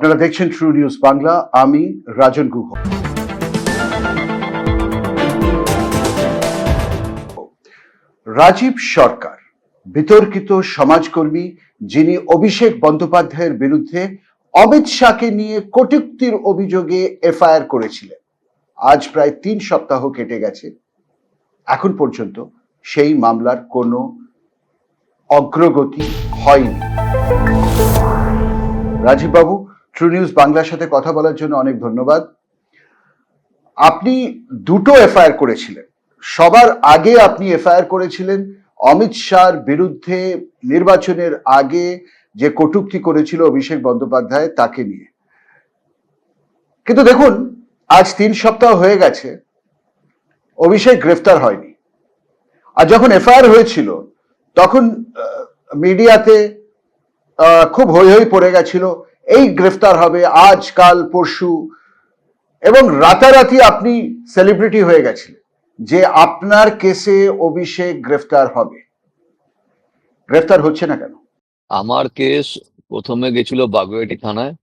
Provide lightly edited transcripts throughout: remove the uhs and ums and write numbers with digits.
আপনারা দেখছেন true news Bangla. আমি রাজন গুহ। রাজীব সরকার বিতর্কিত সমাজকর্মী, যিনি অভিষেক বন্দ্যোপাধ্যায়ের বিরুদ্ধে অমিত শাহকে নিয়ে কটূক্তির অভিযোগে এফআইআর করেছিলেন। আজ প্রায় 3 সপ্তাহ কেটে গেছে, এখন পর্যন্ত সেই মামলার কোনো অগ্রগতি হয়নি। রাজীব বাবু, ট্রু নিউজ বাংলার সাথে কথা বলার জন্য অনেক ধন্যবাদ। আপনি দুটো এফআইআর করেছিলেন। সবার আগে আপনি এফআইআর করেছিলেন অমিত শাহর বিরুদ্ধে নির্বাচনের আগে যে কটূক্তি করেছিল অভিষেক বন্দ্যোপাধ্যায় তাকে নিয়ে। কিন্তু দেখুন, আজ 3 সপ্তাহ হয়ে গেছে, অভিষেক গ্রেফতার হয়নি। আর যখন এফআইআর হয়েছিল তখন মিডিয়াতে খুব হৈ হৈ পড়ে গেছিল, এই গ্রেফতার হবে আজ কাল পরশু, এবং রাতারাতি আপনি সেলিব্রিটি হয়ে গেছিলেন যে আপনার কেসে অভিষেক গ্রেফতার হবে। গ্রেফতার হচ্ছে না কেন? আমার কেস প্রথমে গেছিল বাগুইআটি থানায়।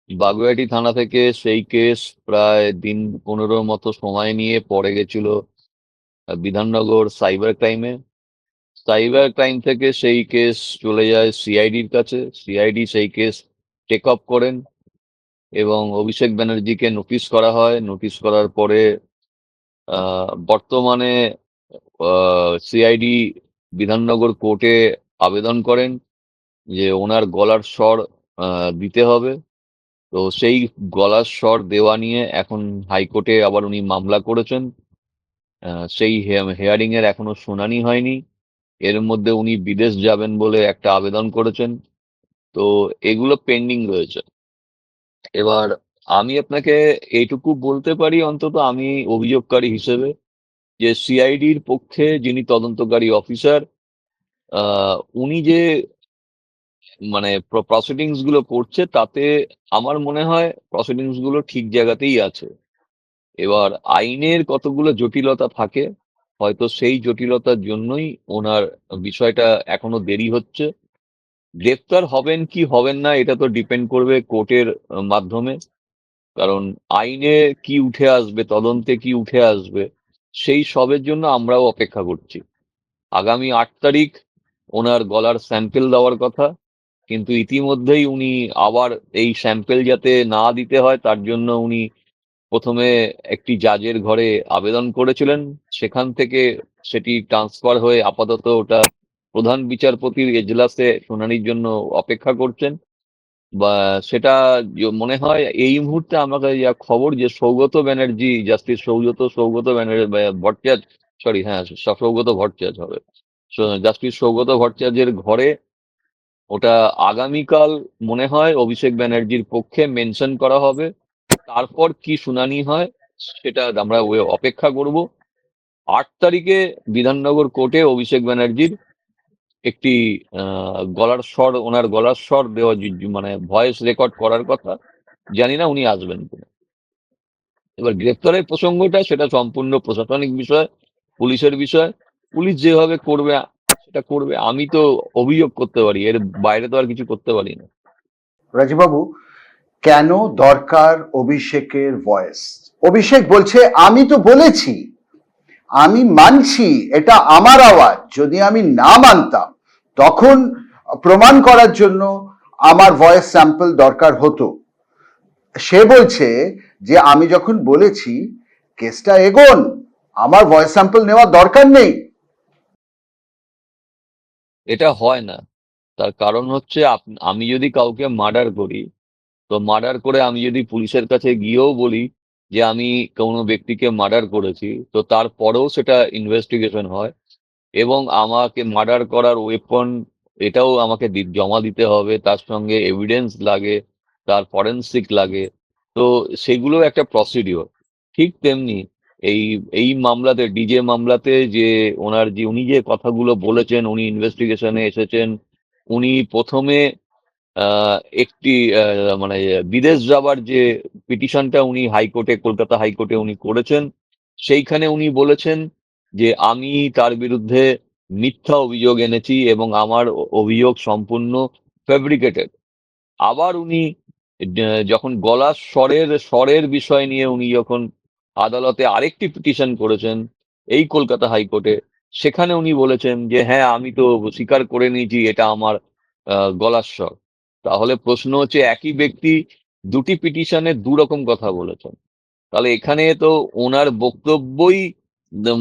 বাগুইআটি থানা থেকে সেই কেস প্রায় দিন 15 মতো সময় নিয়ে পরে গেছিল বিধাননগর সাইবার ক্রাইমে। সাইবার ক্রাইম থেকে সেই কেস চলে যায় সিআইডির কাছে। সিআইডি সেই কেস টেক আপ করেন এবং অভিষেক ব্যানার্জিকে নোটিশ করা হয়। নোটিশ করার পরে বর্তমানে সিআইডি বিধাননগর কোর্টে আবেদন করেন যে ওনার গলার স্বর দিতে হবে। তো সেই গলার স্বর দেওয়া নিয়ে এখন হাইকোর্টে আবার উনি মামলা করেছেন। সেই হেয়ারিং এর এখনো শুনানি হয়নি। এর মধ্যে উনি বিদেশ যাবেন বলে একটা আবেদন করেছেন। তো এগুলো পেন্ডিং রয়েছে। এবার আমি আপনাকে এইটুকু বলতে পারি, অন্তত আমি অভিযোগকারী হিসেবে, যে সিআইডির পক্ষে যিনি তদন্তকারী অফিসার, উনি যে মানে প্রসিডিংস গুলো করছে তাতে আমার মনে হয় প্রসিডিংস গুলো ঠিক জায়গাতেই আছে। এবার আইনের কতগুলো জটিলতা থাকে, হয়তো সেই জটিলতার জন্যই ওনার বিষয়টা এখনো দেরি হচ্ছে। গ্রেফতার হবেন কি হবেন না এটা তো ডিপেন্ড করবে কোর্টের মাধ্যমে, কারণ আইনে কি উঠে আসবে, তদন্তে কি উঠে আসবে, সেই সবের জন্য আমরাও অপেক্ষা করছি। আগামী 8 তারিখ ওনার গলার স্যাম্পেল দেওয়ার কথা, কিন্তু ইতিমধ্যেই উনি আবার এই স্যাম্পেল যাতে না দিতে হয় তার জন্য উনি প্রথমে একটি জাজের ঘরে আবেদন করেছিলেন। সেখান থেকে সেটি ট্রান্সফার হয়ে আপাতত ওটা প্রধান বিচারপতির এজলাসে শুনানির জন্য অপেক্ষা করছেন। বা সেটা মনে হয় এই মুহূর্তে আমাকে যা খবর, যে সৌগত ব্যানার্জি, জাস্টিস সৌগত ব্যানার্জি ভট্টাচার্য, সরি হ্যাঁ সৌগত ভট্টাচার্য হবে, জাস্টিস সৌগত ভট্টাচার্যের ঘরে ওটা আগামীকাল মনে হয় অভিষেক ব্যানার্জির পক্ষে মেনশন করা হবে। তারপর কি শুনানি হয় সেটা আমরা অপেক্ষা করব। 8 তারিখে বিধাননগর কোর্টে অভিষেক ব্যানার্জির একটি ওনার গলার স্বর দেওয়া, মানে ভয়েস রেকর্ড করার কথা। জানি না উনি আসবেন কিনা। এবার গ্রেপ্তারের প্রসঙ্গটা সেটা সম্পূর্ণ প্রশাসনিক বিষয়, পুলিশের বিষয়। পুলিশ যেভাবে করবে সেটা করবে। আমি তো অভিযোগ করতে পারি, এর বাইরে তো আর কিছু করতে পারি না। রাজীববাবু, কেন দরকার অভিষেকের ভয়েস? অভিষেক বলছে আমি তো বলেছি, আমি মানছি, এটা আমার আওয়াজ। যদি আমি না মানতাম তখন প্রমাণ করার জন্য আমার ভয়েস স্যাম্পল দরকার হতো। সে বলছে যে আমি যখন বলেছি কেসটা এগোন, আমার ভয়েস স্যাম্পল নেওয়ার দরকার নেই। এটা হয় না। তার কারণ হচ্ছে আমি যদি কাউকে মার্ডার করি, তো মার্ডার করে আমি যদি পুলিশের কাছে গিয়েও বলি যে আমি কোনো ব্যক্তিকে মার্ডার করেছি, তো তারপরেও সেটা ইনভেস্টিগেশন হয় এবং আমাকে মার্ডার করার ওয়েপন এটাও আমাকে জমা দিতে হবে। তার সঙ্গে এভিডেন্স লাগে, তার ফরেনসিক লাগে। তো সেগুলো একটা প্রসিডিওর। ঠিক তেমনি এই এই মামলাতে, ডিজে মামলাতে, যে উনি যে কথাগুলো বলেছেন, উনি ইনভেস্টিগেশনে এসেছেন। উনি প্রথমে একটি মানে বিদেশ যাবার যে পিটিশনটা উনি হাইকোর্টে, কলকাতা হাইকোর্টে উনি করেছেন, সেইখানে উনি বলেছেন যে আমি তার বিরুদ্ধে মিথ্যা অভিযোগ এনেছি এবং আমার অভিযোগ সম্পূর্ণ ফেব্রিকেটেড। আবার উনি যখন গলার স্বরের বিষয় নিয়ে উনি যখন আদালতে আরেকটি পিটিশন করেছেন এই কলকাতা হাইকোর্টে, সেখানে উনি বলেছেন যে হ্যাঁ আমি তো স্বীকার করে নিয়েছি এটা আমার গলার স্বর। তাহলে প্রশ্ন হচ্ছে একই ব্যক্তি দুটি পিটিশনে দু রকম কথা বলেছেন। তাহলে এখানে তো ওনার বক্তব্যই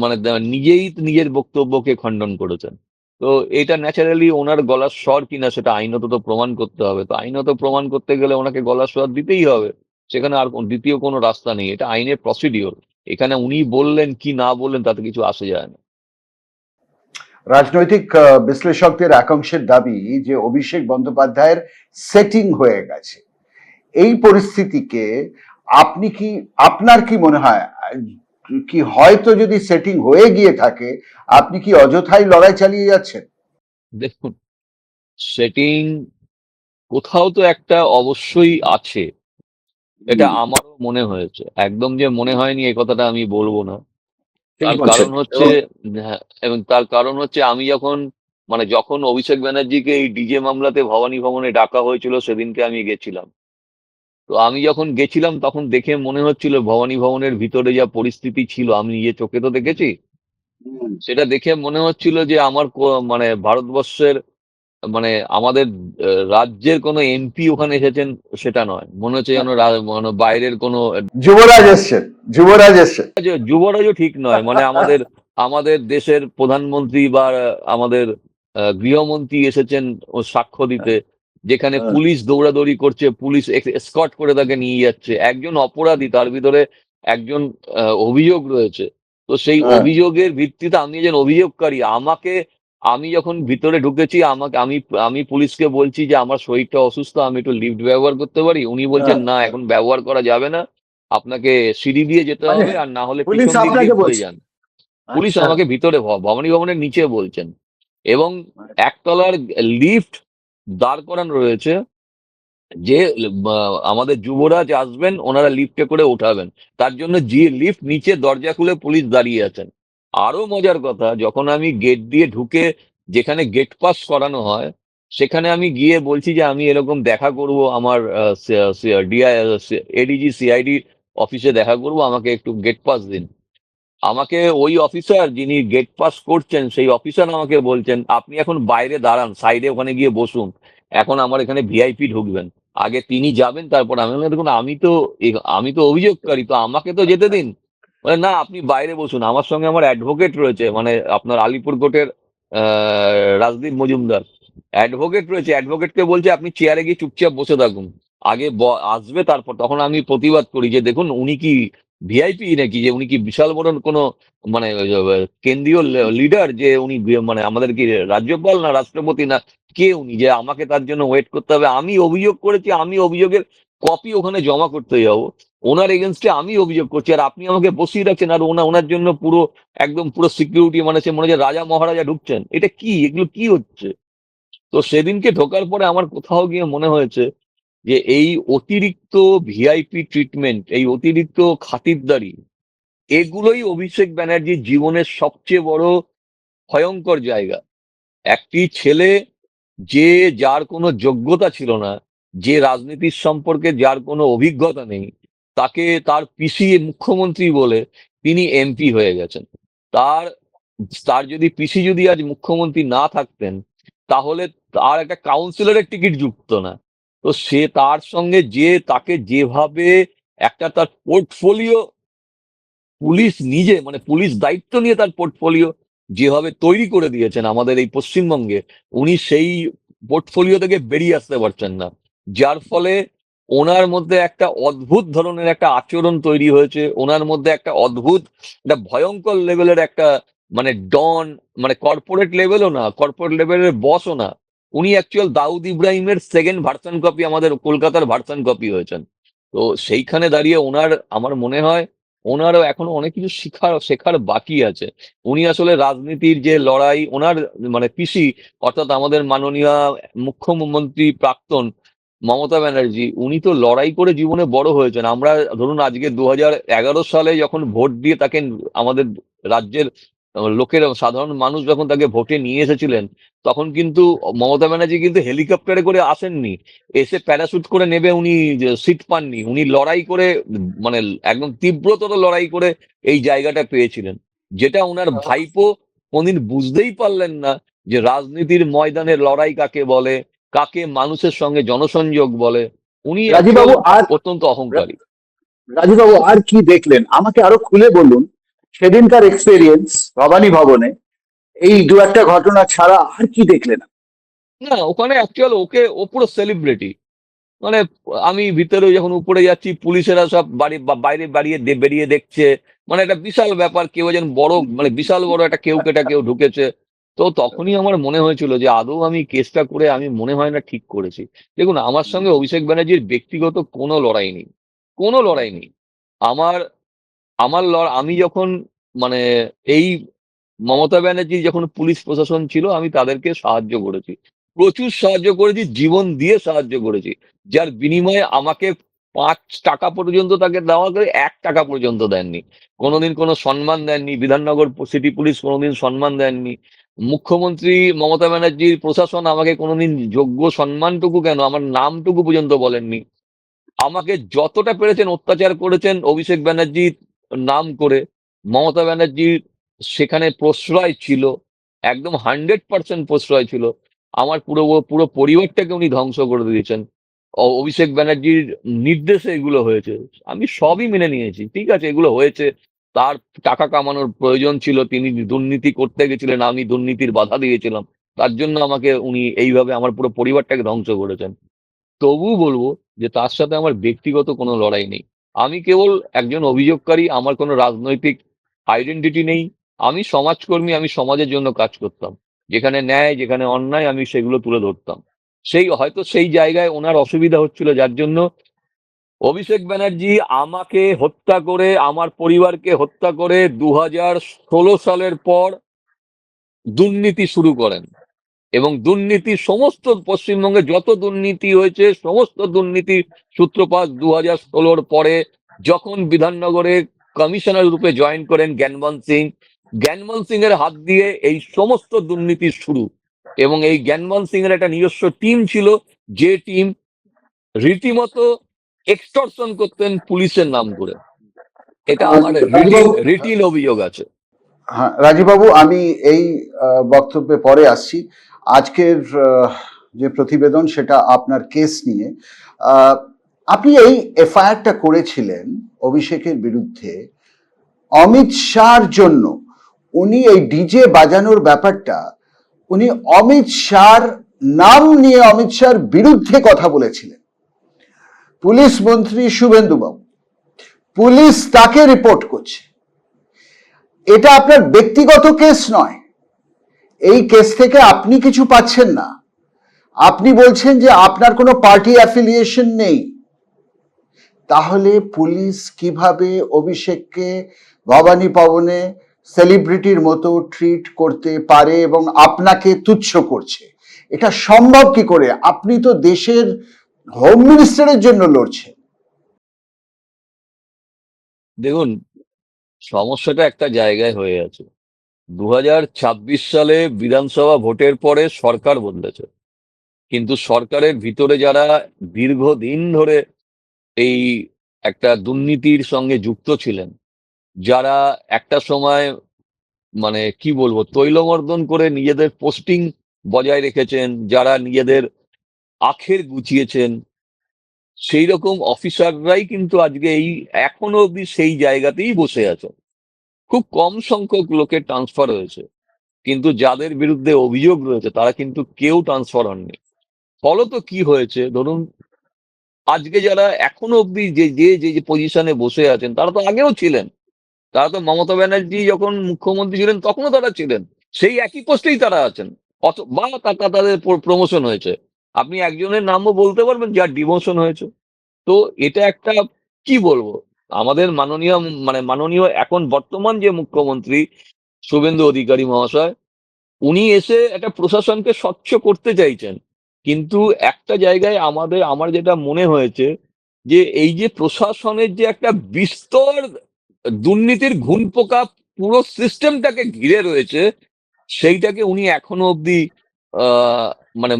মানে নিজেই নিজের বক্তব্যকে খণ্ডন করেছেন। তো এটা ন্যাচারালি ওনার গলার স্বর কিনা সেটা আইনত তো প্রমাণ করতে হবে। তো আইনত প্রমাণ করতে গেলে ওনাকে গলার স্বর দিতেই হবে। সেখানে আর দ্বিতীয় কোনো রাস্তা নেই। এটা আইনের প্রসিডিওর। এখানে উনি বললেন কি না বললেন তাতে কিছু আসে যায় না। রাজনৈতিক বিশ্লেষকদের একাংশের দাবি যে অভিষেক বন্দ্যোপাধ্যায়ের সেটিং হয়ে গেছে। এই পরিস্থিতিকে আপনি কি, আপনার কি মনে হয়, কি হয়তো যদি সেটিং হয়ে গিয়ে থাকে আপনি কি অযথাই লড়াই চালিয়ে যাচ্ছেন? দেখুন, সেটিং কোথাও তো একটা অবশ্যই আছে। এটা আমারও মনে হয়েছে। একদম যে মনে হয়নি এ কথাটা আমি বলবো না। ঠিক তার বলছেন। কারণ হচ্ছে, এবং হ্যাঁ, এবং তার কারণ হচ্ছে আমি যখন যখন অভিষেক ব্যানার্জিকে এই ডিজে মামলাতে ভবানী ভবনে ডাকা হয়েছিল সেদিনকে আমি গেছিলাম। তো আমি যখন গেছিলাম তখন দেখে মনে হচ্ছিল ভবানী ভবনের ভিতরে যা পরিস্থিতি ছিল আমি নিজে চোখে তো দেখেছি। সেটা দেখে মনে হচ্ছিল যে আমার ভারতবর্ষের আমাদের রাজ্যের কোনো এমপি ওখানে এসেছেন সেটা নয়। মনে হচ্ছে যেন বাইরের কোনো যুবরাজ এসছেন, যুবরাজ এসছেন। যুবরাজও ঠিক নয়। আমাদের আমাদের দেশের প্রধানমন্ত্রী বা আমাদের গৃহমন্ত্রী এসেছেন ও সাক্ষ্য দিতে, যেখানে পুলিশ দৌড়াদৌড়ি করছে, পুলিশ এসকর্ট করে তাকে নিয়ে যাচ্ছে। একজন অপরাধী, তার ভিতরে একজন অভিযোগ রয়েছে। তো সেই অভিযোগের ভিত্তিতে আমি একজন অভিযোগকারী, আমি যখন ভিতরে ঢুকেছি আমাকে আমি আমি পুলিশকে বলছি যে আমার শরীরটা অসুস্থ, আমি একটু লিফট ব্যবহার করতে পারি? উনি বলছেন না, এখন ব্যবহার করা যাবে না, আপনাকে সিঁড়ি দিয়ে যেতে মানে হবে, আর না হলে পুলিশ পিছন দিক দিয়ে আপনাকে ঘুরে বলছে? যান। পুলিশ আচ্ছা। আমাকে ভিতরে ভবানী ভবনের নিচে বলছেন, এবং একতলার লিফট দাঁড় করানো রয়েছে, যে আমাদের যুবরাজ আসবেন, ওনারা লিফটে করে ওঠাবেন। তার জন্য যে লিফট নিচে দরজা খুলে পুলিশ দাঁড়িয়ে আছেন। আরো মজার কথা, যখন আমি গেট দিয়ে ঢুকে, যেখানে গেট পাস করানো হয়, সেখানে আমি গিয়ে বলছি যে আমি এরকম দেখা করব, আমার এডিজি সিআইডি অফিসে দেখা করব, আমাকে একটু গেট পাস দিন। আমাকে ওই অফিসার যিনি গেট পাস করছেন সেই অফিসার আমাকে বলছেন আপনি এখন বাইরে দাঁড়ান, সাইডে ওখানে গিয়ে বসুন, এখন আমার এখানে ভিআইপি ঢুকবেন, আগে তিনি যাবেন তারপর আমি। দেখুন, আমি তো অভিযোগকারী, তো আমাকে তো যেতে দিন। না, আপনি বাইরে বসুন, আমার সঙ্গে আমার অ্যাডভোকেট রয়েছে, আপনার আলিপুর কোর্টের রাজদীপ মজুমদার অ্যাডভোকেট রয়েছে, অ্যাডভোকেটকে বলছে আপনি চেয়ারে গিয়ে চুপচাপ বসে থাকুন, আগে আসবে তারপর। তখন আমি প্রতিবাদ করি যে দেখুন, উনি কি ভিআইপি নাকি, যে উনি কি বিশাল বড় কোনো কেন্দ্রীয় লিডার, যে উনি আমাদের কি রাজ্যপাল না রাষ্ট্রপতি, না কে উনি যে আমাকে তার জন্য ওয়েট করতে হবে? আমি অভিযোগ করেছি, আমি অভিযোগের কপি ওখানে জমা করতে যাবো, ওনার এগেনস্টে আমি অভিযোগ করছি, আর আপনি আমাকে বসিয়ে রাখছেন, আর ওনার জন্য পুরো সিকিউরিটি, সে মনে হচ্ছে রাজা মহারাজা ঢুকছেন। এটা কি, এগুলো কি হচ্ছে? তো সেদিনকে ঢোকার পরে আমার কোথাও গিয়ে মনে হয়েছে যে এই অতিরিক্ত ভিআইপি ট্রিটমেন্ট, এই অতিরিক্ত খাতিরদারি, এগুলোই অভিষেক ব্যানার্জির জীবনের সবচেয়ে বড় ভয়ঙ্কর জায়গা। একটি ছেলে, যে যার কোনো যোগ্যতা ছিল না, যে রাজনীতির সম্পর্কে যার কোনো অভিজ্ঞতা নেই, তাকে তার পিসি মুখ্যমন্ত্রী বলে তিনি এমপি হয়ে গেছেন। তার তার যদি পিসি যদি আজ মুখ্যমন্ত্রী না থাকতেন, তাহলে তার একটা কাউন্সিলরের টিকিট যুক্ত না। তো সে তার সঙ্গে তাকে যেভাবে একটা তার পোর্টফোলিও, পুলিশ নিজে পুলিশ দায়িত্ব নিয়ে তার পোর্টফোলিও যেভাবে তৈরি করে দিয়েছেন আমাদের এই পশ্চিমবঙ্গে, উনি সেই পোর্টফোলিও থেকে বেরিয়ে আসতে পারছেন না। যার ফলে ওনার মধ্যে একটা অদ্ভুত ধরনের একটা আচরণ তৈরি হয়েছে, ওনার মধ্যে একটা অদ্ভুত, একটা ভয়ঙ্কর লেভেলের একটা ডন, কর্পোরেট লেভেলও না, কর্পোরেট লেভেলের বসও না। উনি অ্যাকচুয়াল দাউদ ইব্রাহিমের সেকেন্ড ভার্সন কপি, আমাদের কলকাতার ভার্সন কপি হয়েছেন। তো সেইখানে দাঁড়িয়ে আমার মনে হয় ওনারও এখনো অনেক কিছু শেখার বাকি আছে। উনি আসলে রাজনীতির যে লড়াই, ওনার পিসি, অর্থাৎ আমাদের মাননীয় মুখ্যমন্ত্রী প্রাক্তন মমতা ব্যানার্জি, উনি তো লড়াই করে জীবনে বড় হয়েছেন। আমরা ধরুন আজকে 2011 সালে যখন ভোট দিয়ে তাকে আমাদের রাজ্যের লোকের সাধারণ মানুষ যখন তাকে ভোটে নিয়ে এসেছিলেন, তখন কিন্তু মমতা ব্যানার্জি কিন্তু হেলিকপ্টারে করে আসেননি, এসে প্যারাশুট করে নেবে উনি সিট পাননি, উনি লড়াই করে মানে একদম তীব্রতর লড়াই করে এই জায়গাটা পেয়েছিলেন, যেটা ওনার ভাইপো কোনদিন বুঝতেই পারলেন না যে রাজনীতির ময়দানে লড়াই কাকে বলে, কাকে মানুষের সঙ্গে জনসংযোগ বলে। উনি রাজীববাবু আর অত্যন্ত অহংকারী। রাজীববাবু আর কি দেখলেন আমাকে আরো খুলে বলুন, সেদিনকার এক্সপেরিয়েন্স ভবানী ভবনে, এই দু একটা ঘটনা ছাড়া আর কি দেখলেন? না, ওখানে অ্যাকচুয়াল ও পুরো সেলিব্রিটি। মানে আমি ভিতরে যখন উপরে যাচ্ছি, পুলিশেরা সব বাইরে বেরিয়ে দেখছে, মানে একটা বিশাল ব্যাপার, কেউ যেন বড়, মানে বিশাল বড় একটা কেউ কেটা কেউ ঢুকেছে। তো তখনই আমার মনে হয়েছিল যে আদৌ আমি কেসটা করে আমি মনে হয় না ঠিক করেছি। দেখুন, আমার সঙ্গে অভিষেক ব্যানার্জির ব্যক্তিগত কোনো লড়াই নেই, কোনো লড়াই নেই। আমার আমি যখন মানে এই মমতা ব্যানার্জি যখন পুলিশ প্রশাসন ছিল, আমি তাদেরকে সাহায্য করেছি, প্রচুর সাহায্য করেছি, জীবন দিয়ে সাহায্য করেছি, যার বিনিময়ে আমাকে 5 টাকা পর্যন্ত তাকে দেওয়া করে 1 টাকা পর্যন্ত দেননি, কোনোদিন কোনো সম্মান দেননি। বিধাননগর সিটি পুলিশ কোনোদিন সম্মান দেননি। মুখ্যমন্ত্রী মমতা ব্যানার্জির প্রশাসন আমাকে কোনোদিন যোগ্য সম্মানটুকু কেন, আমার নামটুকু পর্যন্ত বলেননি। আমাকে যতটা পেরেছেন অত্যাচার করেছেন অভিষেক ব্যানার্জির নাম করে। মমতা ব্যানার্জির সেখানে প্রশ্রয় ছিল, একদম 100% প্রশ্রয় ছিল। আমার পুরো পুরো পরিবারটাকে উনি ধ্বংস করে দিয়েছেন। অভিষেক ব্যানার্জির নির্দেশে এগুলো হয়েছে। আমি সবই মেনে নিয়েছি, ঠিক আছে, এগুলো হয়েছে। তার টাকা কামানোর প্রয়োজন ছিল, তিনি দুর্নীতি করতে গেছিলেন, আমি দুর্নীতির বাধা দিয়েছিলাম, তার জন্য আমাকে উনি এইভাবে আমার পুরো পরিবারটাকে ধ্বংস করেছেন। তবুও বলবো যে তার সাথে আমার ব্যক্তিগত কোনো লড়াই নেই। আমি কেবল একজন অভিযোগকারী, আমার কোনো রাজনৈতিক আইডেন্টিটি নেই। আমি সমাজকর্মী, আমি সমাজের জন্য কাজ করতাম। যেখানে ন্যায়, যেখানে অন্যায়, আমি সেগুলো তুলে ধরতাম। হয়তো সেই জায়গায় ওনার অসুবিধা হচ্ছিল, যার জন্য অভিষেক ব্যানার্জি আমাকে হত্যা করে, আমার পরিবারকে হত্যা করে 2016 সালের পর দুর্নীতি শুরু করেন। এবং দুর্নীতি, সমস্ত পশ্চিমবঙ্গে যত দুর্নীতি হয়েছে, সমস্ত দুর্নীতির সূত্রপাত 2016 পরে, যখন বিধাননগরে কমিশনার রূপে জয়েন করেন জ্ঞানমোহন সিং এর হাত দিয়ে এই সমস্ত দুর্নীতির শুরু। এবং এই জ্ঞানমোহন সিং এর একটা নিজস্ব টিম ছিল, যে টিম রীতিমতো এক্সটর্শন করতেন পুলিশের নাম করে। এটা আমার রাজীববাবু রিটিন অভিযোগ আছে। হ্যাঁ, রাজীববাবু, আমি এই বক্তব্যে পরে আসছি। আজকের যে প্রতিবেদন সেটা আপনার কেস নিয়ে। আহ, আপনি এই এফআইআরটা করেছিলেন অভিষেকের বিরুদ্ধে অমিত শাহর জন্য। উনি এই ডিজে বাজানোর ব্যাপারটা, উনি অমিত শাহর নাম নিয়ে অমিত শাহর বিরুদ্ধে কথা বলেছিলেন। পুলিশ মন্ত্রী শুভেন্দু বাবু, পুলিশ তাকে রিপোর্ট করছে। এটা আপনার ব্যক্তিগত কেস নয়, এই কেস থেকে আপনি কিছু পাচ্ছেন না। আপনি বলছেন যে আপনার কোনো পার্টি অ্যাফিলিয়েশন নেই। তাহলে পুলিশ কিভাবে অভিষেককে ভবানী ভবনে সেলিব্রিটির মতো ট্রিট করতে পারে এবং আপনাকে তুচ্ছ করছে? এটা সম্ভব কি করে? আপনি তো দেশের হোম মিনিস্টারের জন্য লড়ছেন। দেখুন, সমস্যাটা একটা জায়গায় হয়ে আছে। 2026 সালে বিধানসভা ভোটের পরে সরকার বদলেছে, কিন্তু সরকারের ভিতরে যারা দীর্ঘদিন ধরে এই একটা দুর্নীতির সঙ্গে যুক্ত ছিলেন, যারা একটা সময় মানে কি বলবো তৈলমর্দন করে নিজেদের পোস্টিং বজায় রেখেছেন, যারা নিজেদের আখের গুছিয়েছেন, সেই রকম অফিসাররাই কিন্তু আজকে এখনো অব্দি সেই জায়গাতেই বসে আছে। খুব কম সংখ্যক লোকের ট্রান্সফার হয়েছে, কিন্তু যাদের বিরুদ্ধে অভিযোগ রয়েছে তারা কিন্তু কেউ ট্রান্সফার হননি। ফলত কি হয়েছে, ধরুন আজকে যারা এখনো অব্দি যে যে যে যে পজিশনে বসে আছেন, তারা তো আগেও ছিলেন। তারা তো মমতা ব্যানার্জি যখন মুখ্যমন্ত্রী ছিলেন তখনও তারা ছিলেন, সেই একই পোস্টেই তারা আছেন। বা তাদের প্রমোশন হয়েছে। আপনি একজনের নামও বলতে পারবেন যার ডিমোশন হয়েছে। তো এটা একটা কি বলবো, আমাদের মাননীয় এখন বর্তমান যে মুখ্যমন্ত্রী শুভেন্দু অধিকারী মহাশয়, উনি এসে একটা প্রশাসনকে স্বচ্ছ করতে চাইছেন। কিন্তু একটা জায়গায় আমার যেটা মনে হয়েছে, যে এই যে প্রশাসনের যে একটা বিস্তর দুর্নীতির ঘুণ পোকা পুরো সিস্টেমটাকে ঘিরে রয়েছে সেইটাকে উনি এখনো অব্দি মানে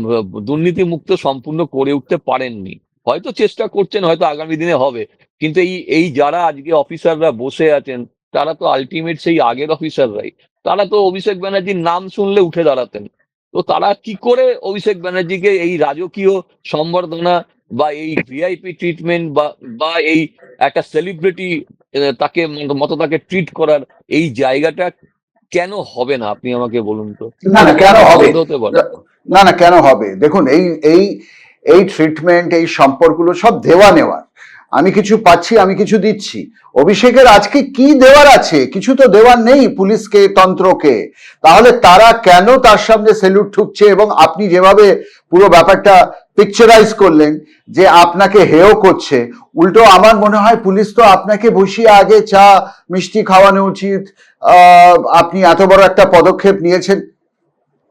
দুর্নীতি মুক্ত সম্পূর্ণ করে উঠতে পারেননি। হয়তো চেষ্টা করছেন, হয়তো আগামী দিনে হবে, কিন্তু এই এই যারা আজকে অফিসাররা বসে আছেন তারা তো আলটিমেট সেই আগের অফিসাররাই। তারা তো অভিষেক ব্যানার্জির নাম শুনলে উঠে দাঁড়াতেন। তো তারা কি করে অভিষেক ব্যানার্জিকে এই রাজকীয় সম্বর্ধনা বা এই ভিআইপি ট্রিটমেন্ট বা বা এই একটা সেলিব্রিটি তাকে মতো তাকে ট্রিট করার এই জায়গাটা কেন হবে না আপনি আমাকে বলুন তো? না না এটা কেন তো হবে? বন্ধ হতে পারে তো। না না কেন হবে? দেখুন, এই এই এই ট্রিটমেন্ট, এই সম্পর্কগুলো সব দেওয়া নেওয়ার। আমি কিছু পাচ্ছি, আমি কিছু দিচ্ছি। অভিষেকের আজকে কি দেওয়ার আছে? কিছু তো দেওয়ার নেই পুলিশকে, তন্ত্রকে। তাহলে তারা কেন তার সামনে সেলুট ঠুকছে? এবং আপনি যেভাবে পুরো ব্যাপারটা পিকচারাইজ করলেন যে আপনাকে হেয় করছে, উল্টো আমার মনে হয় পুলিশ তো আপনাকে বসিয়ে আগে চা মিষ্টি খাওয়ানো উচিত। আপনি এত বড় একটা পদক্ষেপ নিয়েছেন,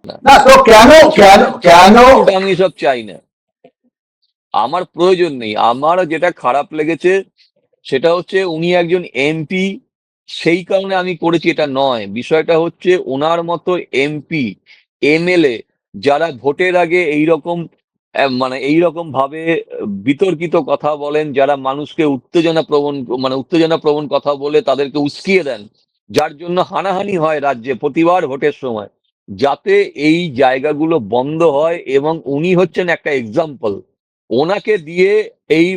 না, না তো কেন কেন কেন? আমি সব চাই না, আমার প্রয়োজন নেই। আমার যেটা খারাপ লেগেছে সেটা হচ্ছে উনি একজন এমপি, সেই কারণে আমি করেছি এটা নয়। বিষয়টা হচ্ছে ওনার মতো এমপি, এমএলএ যারা ভোটের আগে এইরকম মানে এইরকম ভাবে বিতর্কিত কথা বলেন, যারা মানুষকে উত্তেজনা প্রবণ কথা বলে তাদেরকে উস্কিয়ে দেন, যার জন্য হানাহানি হয় রাজ্যে প্রতিবার ভোটের সময়, যাতে এই জায়গাগুলো বন্ধ হয়। এবং উনি হচ্ছেন একটা এক্সাম্পল। ওনাকে দিয়ে এই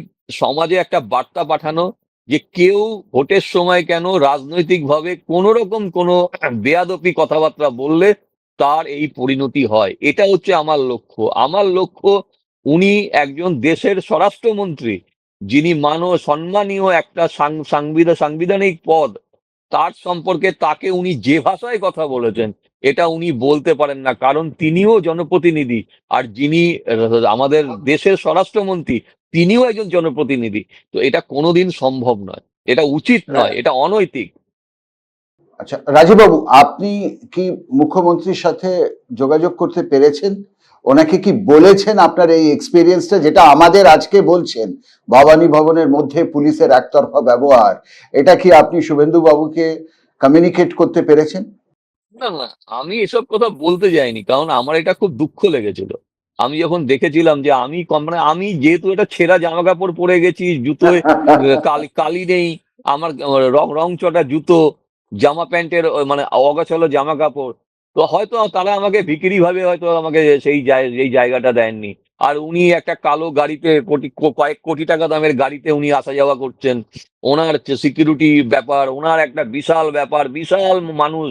সমাজে একটা বার্তা পাঠানো যে কেউ ভোটের সময় কেন রাজনৈতিকভাবে কোনো রকম কোনো বেয়াদপি কথাবার্তা বললে তার এই পরিণতি হয়। এটা হচ্ছে আমার লক্ষ্য। আমার লক্ষ্য উনি একজন দেশের স্বরাষ্ট্রমন্ত্রী, যিনি সম্মানীয় একটা সাংবিধানিক পদ, তার সম্পর্কে তাকে উনি যে ভাষায় কথা বলেছেন এটা উনি বলতে পারেন না, কারণ তিনিও জনপ্রতিনিধি। আর যিনি আমাদের দেশের স্বরাষ্ট্রমন্ত্রী তিনিও একজন জনপ্রতিনিধি। তো এটা কোনোদিন সম্ভব নয়, এটা উচিত নয়, এটা অনৈতিক। আচ্ছা রাজীববাবু, আপনি কি মুখ্যমন্ত্রীর সাথে যোগাযোগ করতে পেরেছেন? ওনাকে কি বলেছেন আপনার এই এক্সপিরিয়েন্সটা, যেটা আমাদের আজকে বলছেন ভবানী ভবনের মধ্যে পুলিশের একতরফা ব্যবহার, এটা কি আপনি শুভেন্দু বাবুকে কমিউনিকেট করতে পেরেছেন? না না, আমি এসব কথা বলতে যাইনি, কারণ আমার এটা খুব দুঃখ লেগেছিল। আমি যখন দেখেছিলাম যে মানে আমি যেহেতু এটা ছেঁড়া জামা কাপড় পরে গেছি, জুতোয় কালি কালি নেই, আমার রং রং চটা জুতো, জামা প্যান্টের মানে অগোছালো জামা কাপড়, তো হয়তো তারা আমাকে ভিখিরি ভাবে হয়তো আমাকে সেই জায়গাটা দেননি। আর উনি একটা কালো গাড়িতে কয়েক কোটি টাকা দামের গাড়িতে উনি আসা যাওয়া করছেন। ওনার সিকিউরিটি ব্যাপার, ওনার একটা বিশাল ব্যাপার, বিশাল মানুষ,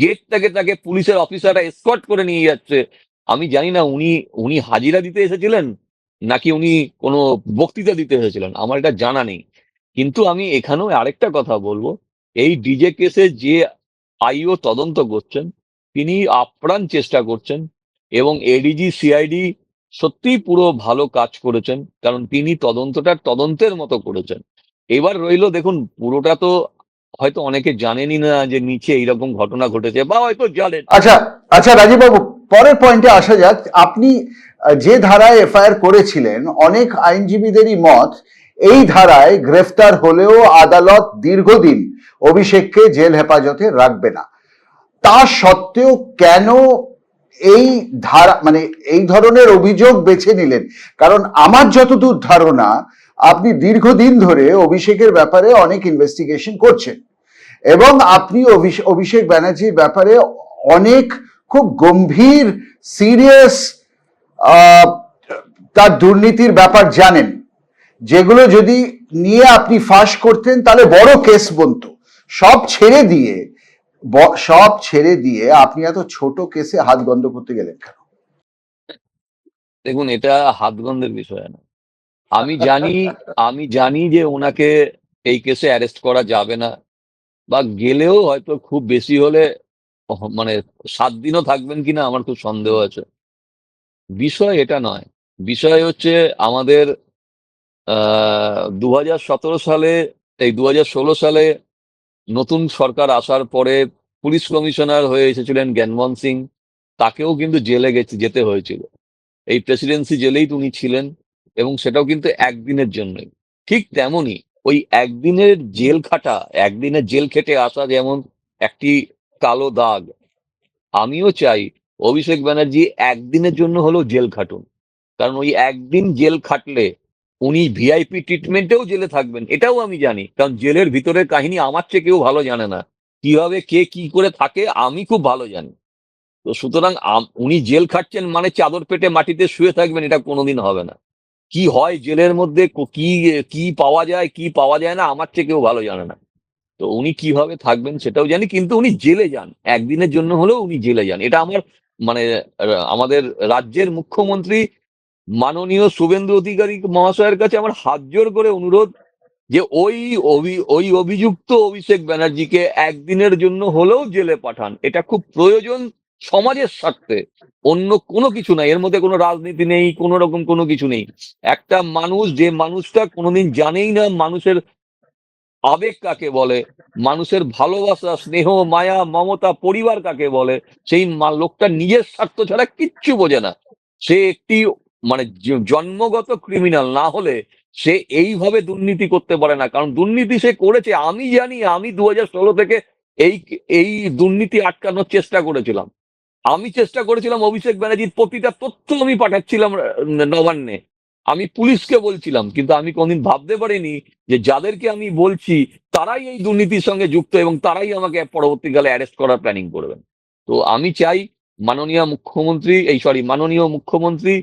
গেট থেকে তাকে পুলিশের অফিসাররা এসকর্ট করে নিয়ে যাচ্ছে। আমি জানি না উনি উনি হাজিরা দিতে এসেছিলেন নাকি উনি কোনো বক্তৃতা দিতে এসেছিলেন, আমার এটা জানা নেই। কিন্তু আমি এখানেও আরেকটা কথা বলবো, এই ডিজে কেসে যে আইও তদন্ত করছেন তিনি আপ্রাণ চেষ্টা করছেন, এবং এডিজি সিআইডি সত্যিই পুরো ভালো কাজ করেছেন, কারণ তিনি তদন্তটা তদন্তের মতো করেছেন। এবার রইলো দেখুন, পুরোটা তো হয়তো অনেকে জানেনই না যে নিচে এইরকম ঘটনা ঘটেছে, বা হয়তো জানেন। আচ্ছা আচ্ছা রাজীববাবু, পরের পয়েন্টে আসা যাক। আপনি যে ধারায় এফআইআর করেছিলেন, অনেক আইনজীবীদেরই মত এই ধারায় গ্রেফতার হলেও আদালত দীর্ঘদিন অভিষেককে জেল হেফাজতে রাখবে না। তা সত্ত্বেও কেন এই ধারা, মানে এই ধরনের অভিযোগ বেছে নিলেন? কারণ আমার যতদূর ধারণা, আপনি দীর্ঘদিন ধরে অভিষেকের ব্যাপারে অনেক ইনভেস্টিগেশন করছেন, এবং আপনি অভিষেক ব্যানার্জির ব্যাপারে অনেক খুব গম্ভীর, সিরিয়াস তার দুর্নীতির ব্যাপার জানেন, যেগুলো যদি নিয়ে আপনি ফাঁস করতেন তাহলে বড় কেস বনতো। সব ছেড়ে দিয়ে সব ছেড়ে দিয়ে আপনি এত ছোট কেসে হাত বন্ধ করতে গেলেন কেন? দেখুন, এটা হাতগন্ধের বিষয় না। আমি জানি আমি জানি যে ওনাকে এই কেসে অ্যারেস্ট করা যাবে না, বা গেলেও হয়তো খুব বেশি হলে মানে 7 দিনও থাকবেন কিনা আমার খুব সন্দেহ আছে। বিষয় এটা নয়, বিষয় হচ্ছে আমাদের 2017 সালে, এই 2016 সালে নতুন সরকার আসার পরে পুলিশ কমিশনার হয়ে এসেছিলেন জ্ঞানমোহন সিং, তাকেও কিন্তু জেলে যেতে হয়েছিল। এই প্রেসিডেন্সি জেলেই উনি ছিলেন, এবং সেটাও কিন্তু একদিনের জন্যই। ঠিক তেমনই ওই একদিনের জেল খেটে আসা যেমন একটি কালো দাগ। আমিও চাই অভিষেক ব্যানার্জি একদিনের জন্য হলেও জেল খাটুন, কারণ ওই একদিন জেল খাটলে উনি ভিআইপি ট্রিটমেন্টেও জেলে থাকবেন, এটাও আমি জানি, কারণ জেলের ভিতরের কাহিনী আমার চেয়ে কেউ ভালো জানে না। কিভাবে কে কি করে থাকে আমি খুব ভালো জানি। তো সুতরাং উনি জেল খাটছেন মানে চাদর পেটে মাটিতে শুয়ে থাকবেন, এটা কোনোদিন হবে না। কি হয় জেলের মধ্যে, কি কি পাওয়া যায় কি পাওয়া যায় না আমার চেয়ে কেউ ভালো জানে না। তো উনি কিভাবে থাকবেন সেটাও জানি, কিন্তু উনি জেলে যান, একদিনের জন্য হলেও উনি জেলে যান। এটা আমার মানে আমাদের রাজ্যের মুখ্যমন্ত্রী মাননীয় শুভেন্দু অধিকারী মহাশয়ের কাছে আমার হাত জোড় করে অনুরোধ যে ওই অভিযুক্ত অভিষেক ব্যানার্জিকে একদিনের জন্য হলেও জেলে পাঠান। এটা খুব প্রয়োজন সমাজের স্বার্থে, অন্য কোনো কিছু নাই, এর মধ্যে কোনো রাজনীতি নেই, কোনো রকম কোনো কিছু নেই। একটা মানুষ, যে মানুষটা কোনোদিন জানেই না মানুষের আবেগ কাকে বলে, মানুষের ভালোবাসা, স্নেহ, মায়া, মমতা, পরিবার কাকে বলে, সেই লোকটা নিজের স্বার্থ ছাড়া কিচ্ছু বোঝে না। সে একটি মানে জন্মগত ক্রিমিনাল, না হলে সে এইভাবে দুর্নীতি করতে পারে না। কারণ দুর্নীতি সে করেছে, আমি জানি। আমি 2016 থেকে এই এই দুর্নীতি আটকানোর চেষ্টা করেছিলাম। আমি চেষ্টা করেছিলাম অভিষেক ব্যানার্জির প্রতিটা তথ্য আমি পাঠাচ্ছিলাম নবান্নে, আমি পুলিশকে বলছিলাম, কিন্তু আমি কোনদিন ভাবতে পারিনি যে যাদেরকে আমি বলছি তারাই এই দুর্নীতির সঙ্গে যুক্ত এবং তারাই আমাকে পরবর্তীকালে অ্যারেস্ট করার প্ল্যানিং করবেন। তো আমি চাই মাননীয় মুখ্যমন্ত্রী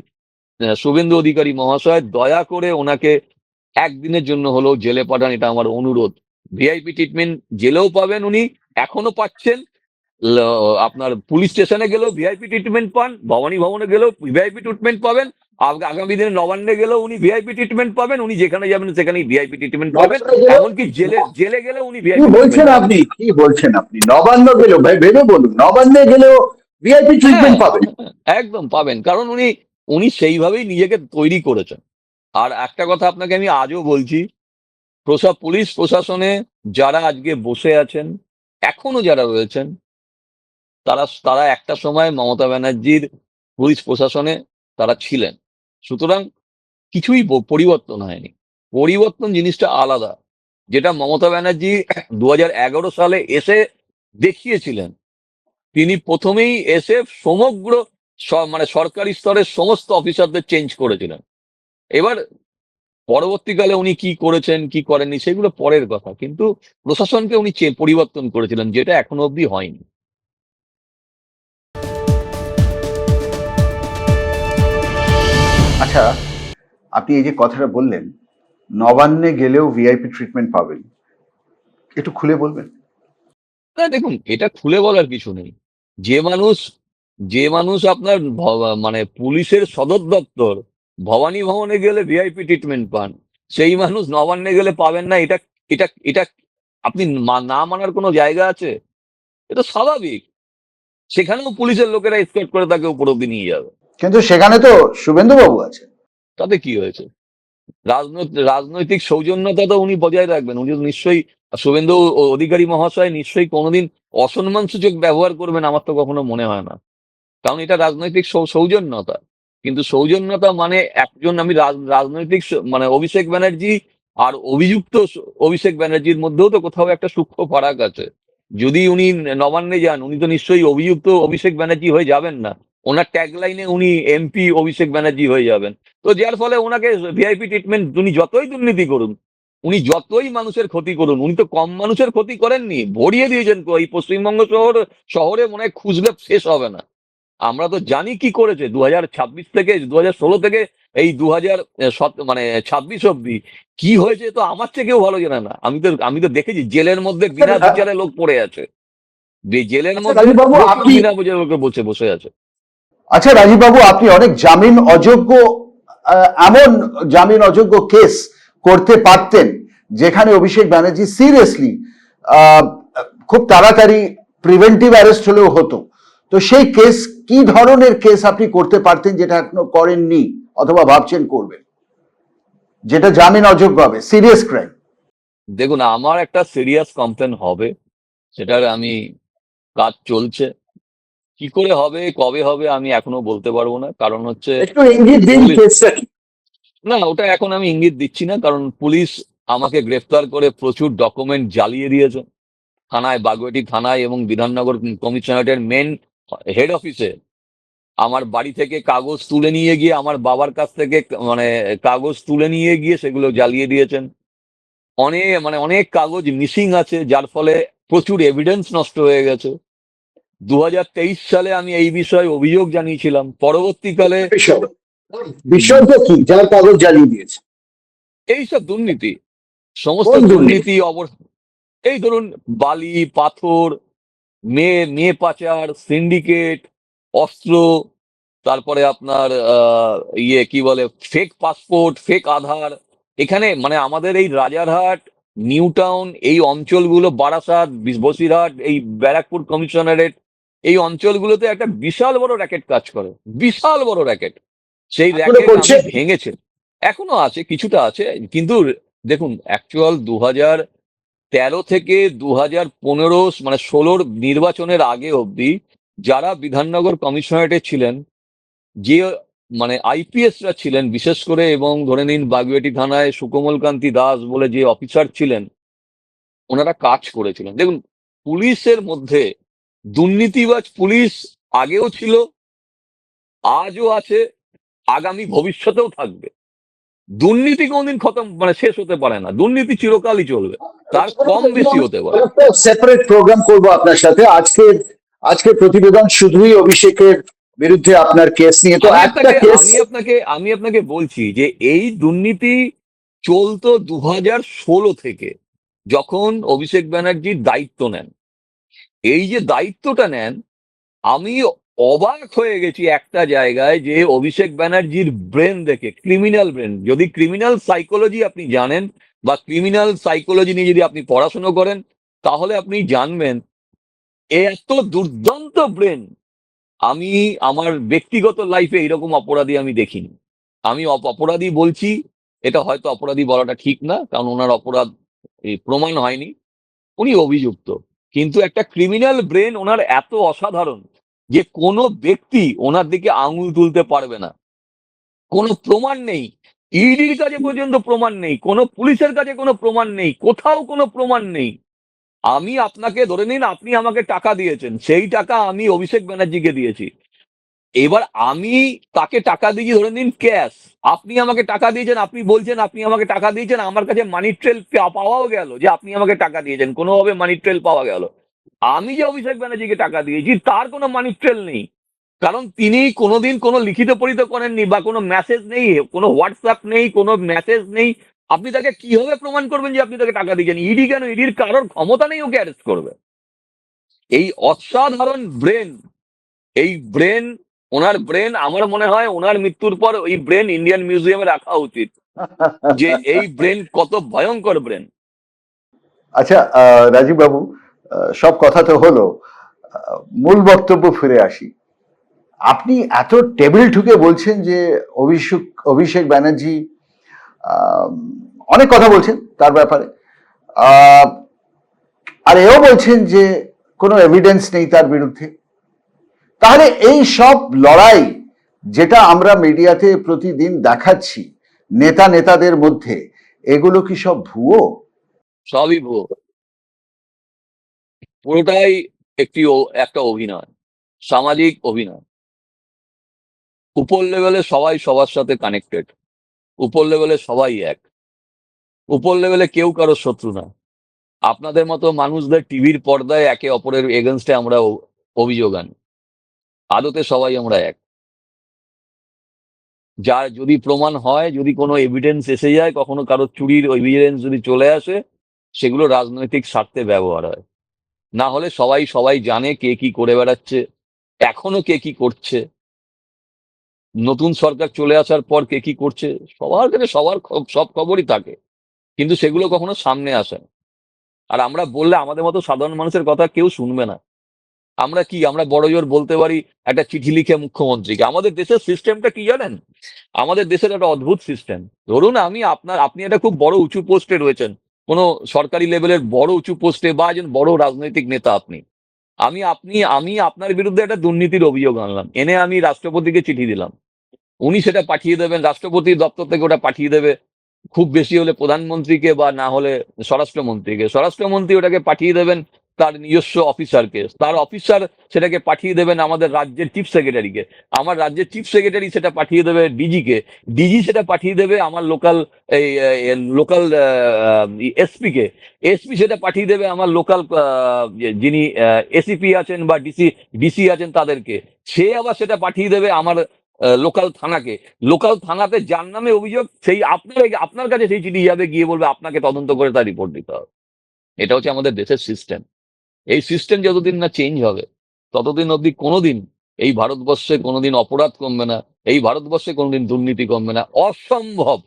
শুভেন্দু অধিকারী মহাশয় দয়া করে ওনাকে একদিনের জন্য হলেও জেলে পাঠান, এটা আমার অনুরোধ। ভিআইপি ট্রিটমেন্ট জেলেও পাবেন উনি, এখনো পাচ্ছেন। আপনার পুলিশ স্টেশনে গেলেও ভিআইপি ট্রিটমেন্ট পান, ভবানী ভবনে গেলেও ভিআইপি ট্রিটমেন্ট পাবেন, আগামী দিনে নবান্নে গেলেও উনি ভিআইপি ট্রিটমেন্ট পাবেন, উনি যেখানে যাবেন সেখানেই ভিআইপি ট্রিটমেন্ট পাবেন। এমনকি জেলে গেলেও উনি কি ভিআইপি বলছেন ট্রিটমেন্ট আপনি? কি বলছেন আপনি? নবান্ন গেলেও, ভাই ভেবে বলুন, নবান্নে গেলেও ভিআইপি পাবেন। ট্রিটমেন্ট পাবেন? একদম পাবেন, কারণ উনি উনি সেইভাবেই নিজেকে তৈরি করেছেন। আর একটা কথা আপনাকে আমি আজও বলছি, পুলিশ প্রশাসনে যারা আজকে বসে আছেন, এখনো যারা রয়েছেন, তারা তারা একটা সময় মমতা ব্যানার্জির পুলিশ প্রশাসনে তারা ছিলেন। সুতরাং কিছুই পরিবর্তন হয়নি। পরিবর্তন জিনিসটা আলাদা, যেটা মমতা ব্যানার্জি 2011 সালে এসে দেখিয়েছিলেন। তিনি প্রথমেই এসে সমগ্র মানে সরকারি স্তরের সমস্ত অফিসারদের চেঞ্জ করেছিলেন। এবার পরবর্তীকালে উনি কি করেছেন কি করেননি সেগুলো পরের কথা, কিন্তু প্রশাসনকে উনি পরিবর্তন করেছিলেন, যেটা এখনো অবধি হয়নি। আচ্ছা, আপনি এই যে কথাটা বললেন, নবান্নে গেলেও ভিআইপি ট্রিটমেন্ট পাবেন, একটু খুলে বলবেন? না দেখুন, এটা খুলে বলার কিছু নেই। যে মানুষ যে মানুষ আপনার মানে পুলিশের সদর দপ্তর ভবানী ভবনে গেলে ভিআইপি ট্রিটমেন্ট পান, সেই মানুষ নবান্নে গেলে পাবেন না, এটা এটা এটা আপনি না মানার কোনো জায়গা আছে? এটা স্বাভাবিক। সেখানেও পুলিশের লোকেরা এসকর্ট করে তাকে উপর অব্দি নিয়ে যাবে। কিন্তু সেখানে তো শুভেন্দু বাবু আছে। তাতে কি হয়েছে? রাজনৈতিক সৌজন্যতা তো উনি বজায় রাখবেন। উনি তো নিশ্চয়ই, শুভেন্দু অধিকারী মহাশয় নিশ্চয়ই কোনোদিন অসম্মানসূচক ব্যবহার করবেন আমার তো কখনো মনে হয় না, কারণ এটা রাজনৈতিক সৌজন্যতা। কিন্তু সৌজন্যতা মানে একজন, আমি রাজনৈতিক মানে অভিষেক ব্যানার্জি আর অভিযুক্ত অভিষেক ব্যানার্জির মধ্যেও তো কোথাও একটা সূক্ষ্ম ফারাক আছে। যদি উনি নবান্নে যান, উনি তো নিশ্চয়ই অভিযুক্ত অভিষেক ব্যানার্জি হয়ে যাবেন না, ওনার ট্যাগলাইনে উনি এমপি অভিষেক ব্যানার্জি হয়ে যাবেন। তো যার ফলে ওনাকে ভিআইপি ট্রিটমেন্ট, উনি যতই দুর্নীতি করুন, উনি যতই মানুষের ক্ষতি করুন, উনি তো কম মানুষের ক্ষতি করেননি, ভরিয়ে দিয়েছেন। এই পশ্চিমবঙ্গ শহরে মনে হয় খুঁজলে শেষ হবে না। আমরা তো জানি কি করেছে 2026 থেকে, 2016 থেকে এই 2026 অব্দি কি হয়েছে, তো আমার চেয়ে কেউ ভালো জানে না। আমি তো দেখেছি জেলের মধ্যে বিনা বিচারে লোক পড়ে আছে, জেলের আচ্ছা মধ্যে রাজীব বাবু, প্রচুর আপনি বিনা বিচারে লোকে বসে বসে আছে। আচ্ছা রাজীব বাবু, আপনি অনেক জামিন অযোগ্য, এমন জামিন অযোগ্য কেস করতে পারতেন যেখানে অভিষেক ব্যানার্জি সিরিয়াসলি খুব তাড়াতাড়ি প্রিভেন্টিভ অ্যারেস্ট হলেও হতো। তো সেই কেস, কি ধরনের কেস আপনি করতে পারতেন যেটা এখনো করেননি অথবা ভাবছেন করবেন, যেটা জামিন অযোগ্য হবে, সিরিয়াস ক্রাইম? দেখুন, আমার একটা সিরিয়াস কমপ্লেন হবে, সেটার আমি কাজ চলছে। কি করে হবে, কবে হবে আমি এখনো বলতে পারবো না, কারণ হচ্ছে একটু ইঙ্গিত দিন পুলিশ, কেসটা কি? না ওটা এখন আমি ইঙ্গিত দিচ্ছি না, কারণ পুলিশ আমাকে গ্রেফতার করে প্রচুর ডকুমেন্ট জ্বালিয়ে দিয়েছে। থানায়, বাগুইআটি থানায় এবং বিধাননগর কমিশনারেটের মেন হেড অফিসে আমার বাড়ি থেকে কাগজ তুলে নিয়ে গিয়ে, আমার বাবার কাছ থেকে মানে কাগজ তুলে নিয়ে গিয়ে সেগুলো জ্বালিয়ে দিয়েছেন। অনেক কাগজ মিসিং আছে, যার ফলে প্রচুর এভিডেন্স নষ্ট হয়ে গেছে। 2023 সালে আমি এই বিষয়ে অভিযোগ জানিয়েছিলাম। পরবর্তীকালে বিষয় বিষয়টা কি যার কাগজ জ্বালিয়ে দিয়েছে? এইসব দুর্নীতি, সমস্ত কোন দুর্নীতি? দুর্নীতি এই ধরুন বালি, পাথর, মেয়ে পাচার, সিন্ডিকেট, অস্ত্র, তারপরে আপনার কি বলে, ফেক পাসপোর্ট, ফেক আধার। এখানে মানে আমাদের এই রাজারহাট, নিউ টাউন, এই অঞ্চলগুলো, বারাসাত, বসিরহাট, এই ব্যারাকপুর কমিশনারেট, এই অঞ্চলগুলোতে একটা বিশাল বড় র্যাকেট কাজ করে, বিশাল বড় র্যাকেট। সেই এখনো র্যাকেট করছে? আমি ভেঙেছে, এখনো আছে, কিছুটা আছে। কিন্তু দেখুন, অ্যাকচুয়াল 2013 থেকে 2015 মানে 16 নির্বাচনের আগে অবধি যারা বিধাননগর কমিশনারেটে ছিলেন, যে মানে আইপিএসরা ছিলেন বিশেষ করে, এবং ধরে নিন বাগুইআটি থানায় সুকোমল কান্তি দাস বলে যে অফিসার ছিলেন, ওনারা কাজ করেছিলেন। দেখুন, পুলিশের মধ্যে দুর্নীতিবাজ পুলিশ আগেও ছিল, আজও আছে, আগামী ভবিষ্যতেও থাকবে। দুর্নীতি কোনদিন খতম মানে শেষ হতে পারে না, দুর্নীতি চিরকালই চলবে, তার কম বেশি হতে পারে। সেপারেট প্রোগ্রাম করব আপনার সাথে। আজকের প্রতিবেদন শুধুই অভিষেকের বিরুদ্ধে আপনার কেস নিয়ে। তো একটা কেস আমি আপনাকে বলছি যে এই দুর্নীতি চলতো 2016 থেকে, যখন অভিষেক ব্যানার্জি দায়িত্ব নেন। এই যে দায়িত্বটা নেন, আমি অবাক হয়ে গেছি একটা জায়গায়, যে অভিষেক ব্যানার্জির ব্রেন দেখে, ক্রিমিনাল ব্রেন, যদি ক্রিমিনাল সাইকোলজি আপনি জানেন বা ক্রিমিনাল সাইকোলজি নিয়ে যদি আপনি পড়াশোনা করেন, তাহলে আপনি জানবেন এত দুর্দান্ত ব্রেন আমি আমার ব্যক্তিগত লাইফে এরকম অপরাধী আমি দেখিনি। আমি অপরাধী বলছি, এটা হয়তো অপরাধী বলাটা ঠিক না, কারণ ওনার অপরাধ প্রমাণ হয়নি, উনি অভিযুক্ত। কিন্তু একটা ক্রিমিনাল ব্রেন ওনার এত অসাধারণ যে কোনো ব্যক্তি ওনার দিকে আঙুল তুলতে পারবে না। কোনো প্রমাণ নেই, ইডির কাছে পর্যন্ত প্রমাণ নেই, কোনো পুলিশের কাছে কোনো প্রমাণ নেই, কোথাও কোনো প্রমাণ নেই। আমি আপনাকে ধরে নিন, আপনি আমাকে টাকা দিয়েছেন, সেই টাকা আমি অভিষেক ব্যানার্জিকে দিয়েছি। এবার আমি তাকে টাকা দিয়েছি, ধরে নিন ক্যাশ, আপনি আমাকে টাকা দিয়েছেন, আপনি বলছেন আপনি আমাকে টাকা দিয়েছেন, আমার কাছে মানি ট্রেল পাওয়াও গেল যে আপনি আমাকে টাকা দিয়েছেন, কোনোভাবে মানি ট্রেল পাওয়া গেল। আমি যে অভিষেক ব্যানার্জিকে টাকা দিয়েছি তার কোনো মানি ট্রেল নেই, কারণ তিনি কোনোদিন কোনো লিখিত পরিত করেননি, বা কোনো মেসেজ নেই, কোনো হোয়াটসঅ্যাপ নেই, কোনো মেসেজ নেই। আপনি তাকে কিভাবে প্রমাণ করবেন যে আপনি তাকে টাকা দিয়েছেন? ইডি কেন? ইডির কারোর ক্ষমতা নেই ওকে অ্যারেস্ট করবে। এই অসাধারণ ব্রেন, এই ব্রেন, ওনার ব্রেন, আমার মনে হয় ওনার মৃত্যুর পর ওই ব্রেন ইন্ডিয়ান মিউজিয়ামে রাখা উচিত, যে এই ব্রেন কত ভয়ঙ্কর ব্রেন। আচ্ছা, রাজীব বাবু, সব কথা তো হলো, মূল বক্তব্য ফিরে আসি। আপনি এত টেবিল ঠুকে বলছেন যে অভিষেক ব্যানার্জি আহ, অনেক কথা বলছেন তার ব্যাপারে, আহ, আর এও বলছেন যে কোনো এভিডেন্স নেই তার বিরুদ্ধে। তাহলে এই সব লড়াই যেটা আমরা মিডিয়াতে প্রতিদিন দেখাচ্ছি নেতাদের মধ্যে, এগুলো কি সব ভুয়ো? সবই ভুয়ো, পুরোটাই একটা অভিনয়, সামাজিক অভিনয়। উপর লেভেলে সবাই সবার সাথে কানেক্টেড, উপর লেভেলে সবাই এক, উপর লেভেলে কেউ কারো শত্রু না। আপনাদের মতো মানুষদের টিভির পর্দায় একে অপরের এগেনস্টে আমরা অভিযোগ আনি, আদতে সবাই আমরা এক। যার যদি প্রমাণ হয়, যদি কোনো এভিডেন্স এসে যায়, কখনো কারো চুরির এভিডেন্স যদি চলে আসে, সেগুলো রাজনৈতিক স্বার্থে ব্যবহার হয়। না হলে সবাই সবাই জানে কে কি করে বেড়াচ্ছে, এখনো কে কি করছে, নতুন সরকার চলে আসার পর কে কি করছে, সবার কাছে সব খবরই থাকে, কিন্তু সেগুলো কখনো সামনে আসে না। আর আমরা বললে আমাদের মতো সাধারণ মানুষের কথা কেউ শুনবে না। আমরা বড় জোর বলতে পারি একটা চিঠি লিখে মুখ্যমন্ত্রীকে। আমাদের দেশের সিস্টেমটা কি জানেন? আমাদের দেশের একটা অদ্ভুত সিস্টেম। ধরুন আপনি একটা খুব বড় উঁচু পোস্টে রয়েছেন, কোনো সরকারি লেভেলের বড় উঁচু পোস্টে, বা একজন বড় রাজনৈতিক নেতা আপনি। আমি আপনার বিরুদ্ধে একটা দুর্নীতির অভিযোগ আনলাম, এনে আমি রাষ্ট্রপতিকে চিঠি দিলাম, উনি সেটা পাঠিয়ে দেবেন, রাষ্ট্রপতির দপ্তর থেকে ওটা পাঠিয়ে দেবে খুব বেশি হলে প্রধানমন্ত্রীকে, বা না হলে স্বরাষ্ট্রমন্ত্রীকে, স্বরাষ্ট্রমন্ত্রী ওটাকে পাঠিয়ে দেবেন তার নিজস্ব অফিসারকে, তার অফিসার সেটাকে পাঠিয়ে দেবেন আমাদের রাজ্যের চিফ সেক্রেটারিকে, আমার রাজ্যের চিফ সেক্রেটারি সেটা পাঠিয়ে দেবে ডিজিকে, ডিজি সেটা পাঠিয়ে দেবে আমার লোকাল এই লোকাল এসপি কে, এসপি সেটা পাঠিয়ে দেবে আমার লোকাল যিনি এসিপি আছেন বা ডিসি আছেন তাদেরকে, সে আবার সেটা পাঠিয়ে দেবে আমার লোকাল থানাকে, লোকাল থানাতে যার নামে অভিযোগ সেই আপনার কাছে সেই চিঠি যাবে, গিয়ে বলবে আপনাকে তদন্ত করে তার রিপোর্ট দিতে হবে। এটা হচ্ছে আমাদের দেশের সিস্টেম। এই সিস্টেম যতদিন না চেঞ্জ হবে ততদিন অবধি কোনোদিন এই ভারতবর্ষে কোনোদিন অপরাধ কমবে না, এই ভারতবর্ষে কোনোদিন দুর্নীতি কমবে না, অসম্ভব।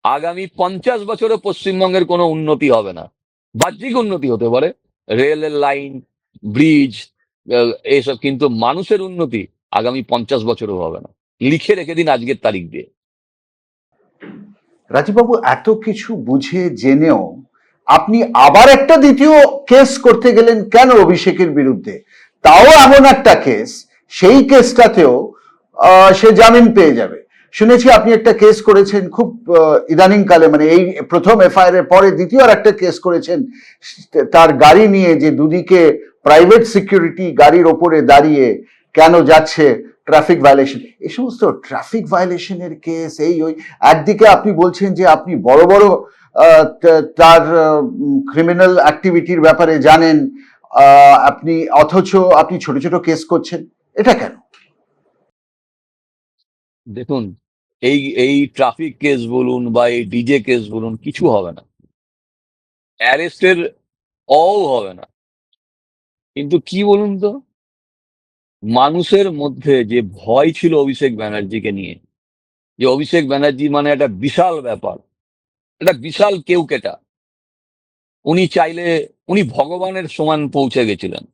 আগামী 50 বছরে পশ্চিমবঙ্গের কোনো উন্নতি হবে না, বাহ্যিক উন্নতি হতে পারে, রেলের লাইন, ব্রিজ, এইসব, কিন্তু মানুষের উন্নতি আগামী 50 বছরও হবে না। লিখে রেখে দিন আজকের তারিখ দিয়ে। রাজীববাবু, এত কিছু বুঝে জেনেও আপনি আবার একটা দ্বিতীয় কেস করতে গেলেন কেন অভিষেকের বিরুদ্ধে? তাও এমন একটা কেস, সেই কেসটাতেও সে জামিন পেয়ে যাবে। শুনেছি আপনি একটা কেস করেছেন খুব ইদানিং কালে, মানে এই প্রথম এফআইআর এর পরে দ্বিতীয় আর একটা কেস করেছেন তার গাড়ি নিয়ে, যে দুদিকে প্রাইভেট সিকিউরিটি গাড়ির ওপরে দাঁড়িয়ে কেন যাচ্ছে, ট্রাফিক ভায়োলেশন, এই সমস্ত ট্রাফিক ভায়োলেশনের কেস। এই ওই একদিকে আপনি বলছেন যে আপনি বড় বড় তার ক্রিমিনাল অ্যাক্টিভিটির ব্যাপারে জানেন, আপনি অথচ আপনি ছোট ছোট কেস করছেন, এটা কেন? দেখুন, এই এই ট্রাফিক কেস বলুন বা এই ডিজে কেস বলুন, কিছু হবে না, অ্যারেস্টের হবে না। কিন্তু কি বলুন তো, মানুষের মধ্যে যে ভয় ছিল অভিষেক ব্যানার্জিকে নিয়ে, যে অভিষেক ব্যানার্জি মানে একটা বিশাল ব্যাপার, একটা বিশাল কেউকেটা, উনি চাইলে উনি ভগবানের সমান পৌঁছে গেছিলেন,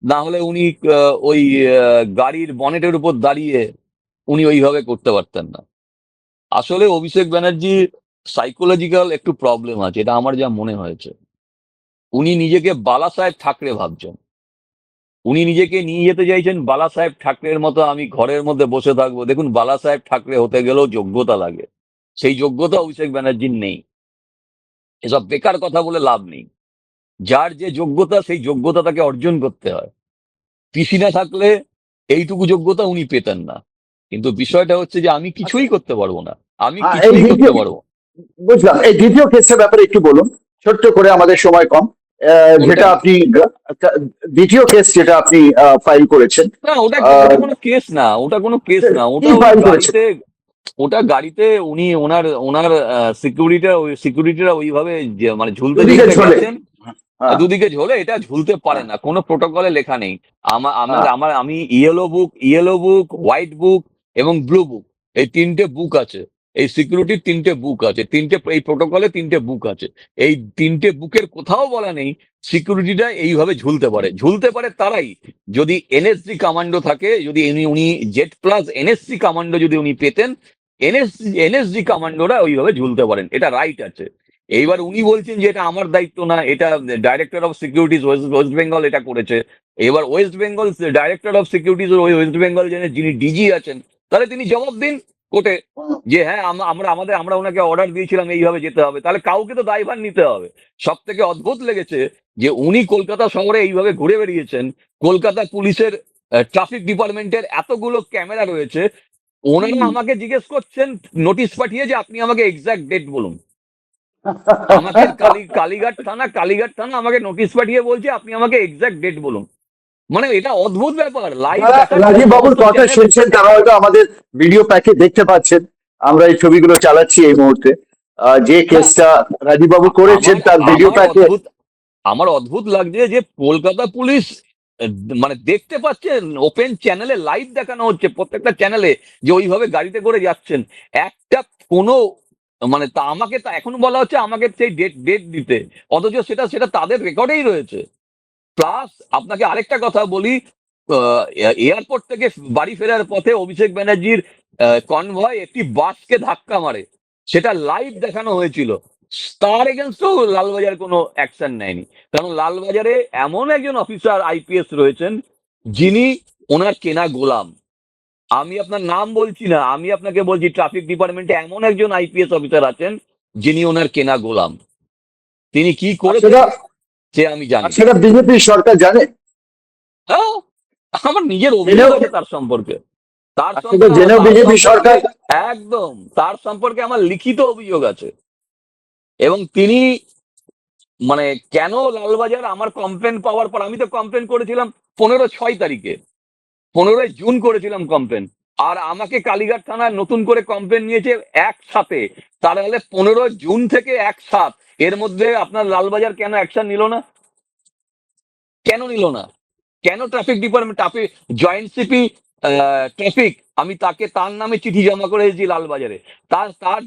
না হলে উনি ওই গাড়ির বনেটের উপর দাঁড়িয়ে উনি ওইভাবে করতে পারতেন না। আসলে অভিষেক ব্যানার্জি সাইকোলজিক্যাল একটু প্রবলেম আছে, এটা আমার যা মনে হয়েছে। উনি নিজেকে বালা সাহেব ঠাকরে ভাবছেন, উনি নিজেকে নিয়ে যেতে চাইছেন বালা সাহেব ঠাকরের মতো, আমি ঘরের মধ্যে বসে থাকবো। দেখুন, বালা সাহেব ঠাকরে হতে গেলেও যোগ্যতা লাগে, সেই যোগ্যতা অভিষেক ব্যানার্জির নেই। এসব বেকার কথা বলে লাভ নেই, যার যে যোগ্যতা সেই যোগ্যতা তাকে অর্জন করতে হয়। পিসি না থাকলে এইটুকু যোগ্যতা উনি পেতেন না। কিন্তু বিষয়টা হচ্ছে যে আমি কিছুই করতে পারবো না, আমি এই কিছুই করতে দ্বিতীয়, পারবো না। বুঝলাম, এই দ্বিতীয় কেসের ব্যাপারে একটু বলুন ছোট্ট করে, আমাদের সময় কম। যেটা ওটা আপনি দ্বিতীয় কেস যেটা আপনি ফাইল করেছেন, না, ওটা আহ, ওটা কোনো কেস না, ওটা কোনো কেস না, কি ওটা ওই ফাইল করেছেন? গাড়িতে, ওটা গাড়িতে উনি ওনার ওনার সিকিউরিটিরা ওইভাবে মানে ঝুলতে দুদিকে ঝুলতে ঝোলে। গেছেন। হ্যাঁ, দুদিকে ঝোলে, এটা ঝুলতে পারে হ্যাঁ, না, কোনো প্রোটোকলে লেখা নেই। আমার আমার হ্যাঁ। আমার আমি ইয়েলো বুক, হোয়াইট বুক এবং ব্লু বুক, এই 3টে বুক আছে। এই সিকিউরিটির 3টে বুক আছে, এই প্রোটোকলে 3টে বুক আছে। এই 3টে বুকের কোথাও বলা নেই সিকিউরিটিটা এইভাবে ঝুলতে পারে। ঝুলতে পারে তারাই যদি এনএসজি কমান্ডো থাকে, যদি উনি জেড প্লাস এনএসজি কমান্ডো যদি উনি পেতেন, এনএসজি কমান্ডোরা ওইভাবে ঝুলতে পারেন, এটা রাইট আছে। এইবার উনি বলছেন যে এটা আমার দায়িত্ব না, এটা director of securities West Bengal এটা করেছে। এবার West Bengal director of securities West Bengal যিনি ডিজি আছেন, তাহলে তিনি জবাব দিন কোর্টে যে হ্যাঁ আমরা ওনাকে অর্ডার দিয়েছিলাম এইভাবে যেতে হবে, তাহলে কাউকে তো দায়ভার নিতে হবে। সব থেকে অদ্ভুত লেগেছে যে উনি কলকাতা শহরে এইভাবে ঘুরে বেরিয়েছেন, কলকাতা পুলিশের ট্রাফিক ডিপার্টমেন্টের এতগুলো ক্যামেরা রয়েছে, ওনারা আমাকে জিজ্ঞেস করছেন নোটিশ পাঠিয়ে যে আপনি আমাকে এক্সাক্ট ডেট বলুন। আমাকে কালীঘাট থানা আমাকে নোটিশ পাঠিয়ে বলছে আপনি আমাকে এক্সাক্ট ডেট বলুন। মানে এটা অদ্ভুত ব্যাপার, লাইভ যারা দেখাচ্ছে রাজীব বাবুর সমস্ত কথা চ্যানেলে। শুনছেন তারা হয়তো আমাদের ভিডিও প্যাকে দেখতে পাচ্ছেন, আমরা এই ছবিগুলো চালাচ্ছি এই মুহূর্তে। যে না, কেসটা রাজীব বাবু করেছেন আমার তার ভিডিও আমার প্যাকে। অদ্ভুত আমার অদ্ভুত লাগছে যে কলকাতা পুলিশ আহ, মানে দেখতে পাচ্ছেন, ওপেন চ্যানেলে লাইভ দেখানো হচ্ছে প্রত্যেকটা চ্যানেলে যে ওইভাবে গাড়িতে করে যাচ্ছেন। একটা কোনো মানে তা আমাকে তা এখন বলা হচ্ছে আমাকে সেই ডেট ডেট দিতে, অথচ সেটা সেটা তাদের রেকর্ডেই রয়েছে। প্লাস আপনাকে আরেকটা কথা বলি, এয়ারপোর্ট থেকে বাড়ি ফেরার পথে অভিষেক ব্যানার্জির কনভয় একটি বাসকে ধাক্কা মারে, সেটা লাইভ দেখানো হয়েছিল। তার এগেনস্টও লালবাজার কোনো অ্যাকশন নেয়নি, কারণ লালবাজারে এমন একজন অফিসার আইপিএস রয়েছেন যিনি ওনার কেনা গোলাম। আমি আপনার নাম বলছি না, আমি আপনাকে বলছি ট্রাফিক ডিপার্টমেন্টে এমন একজন আইপিএস অফিসার আছেন যিনি ওনার কেনা গোলাম। তিনি কি সেটা করেছেন সে আমি জানি আর না। সেটা বিজেপির সরকার জানে, হ্যাঁ, আমার নিজের অভিযোগ জেনেও, আছে তার সম্পর্কে, তার আর সেটা সম্পর্কে জেনেও তার বিজেপি সম্পর্কে সরকার। একদম তার সম্পর্কে আমার লিখিত অভিযোগ আছে। এবং তিনি মানে কেন লালবাজার, আমার কমপ্লেন পাওয়ার পর, আমি তো কমপ্লেন করেছিলাম 15/6 তারিখে, 15ই জুন করেছিলাম কমপ্লেন, আর আমাকে কালীঘাট থানায় নতুন করে কমপ্লেন নিয়েছে একসাথে। তাহলে 15 জুন থেকে 1/7, এর মধ্যে আপনার লালবাজার কেন অ্যাকশন নিল না? কেন নিল না? কেন traffic department, traffic joint CP traffic, আমি তাকে, তার নামে চিঠি জমা করে এসেছি লালবাজারে, তার তার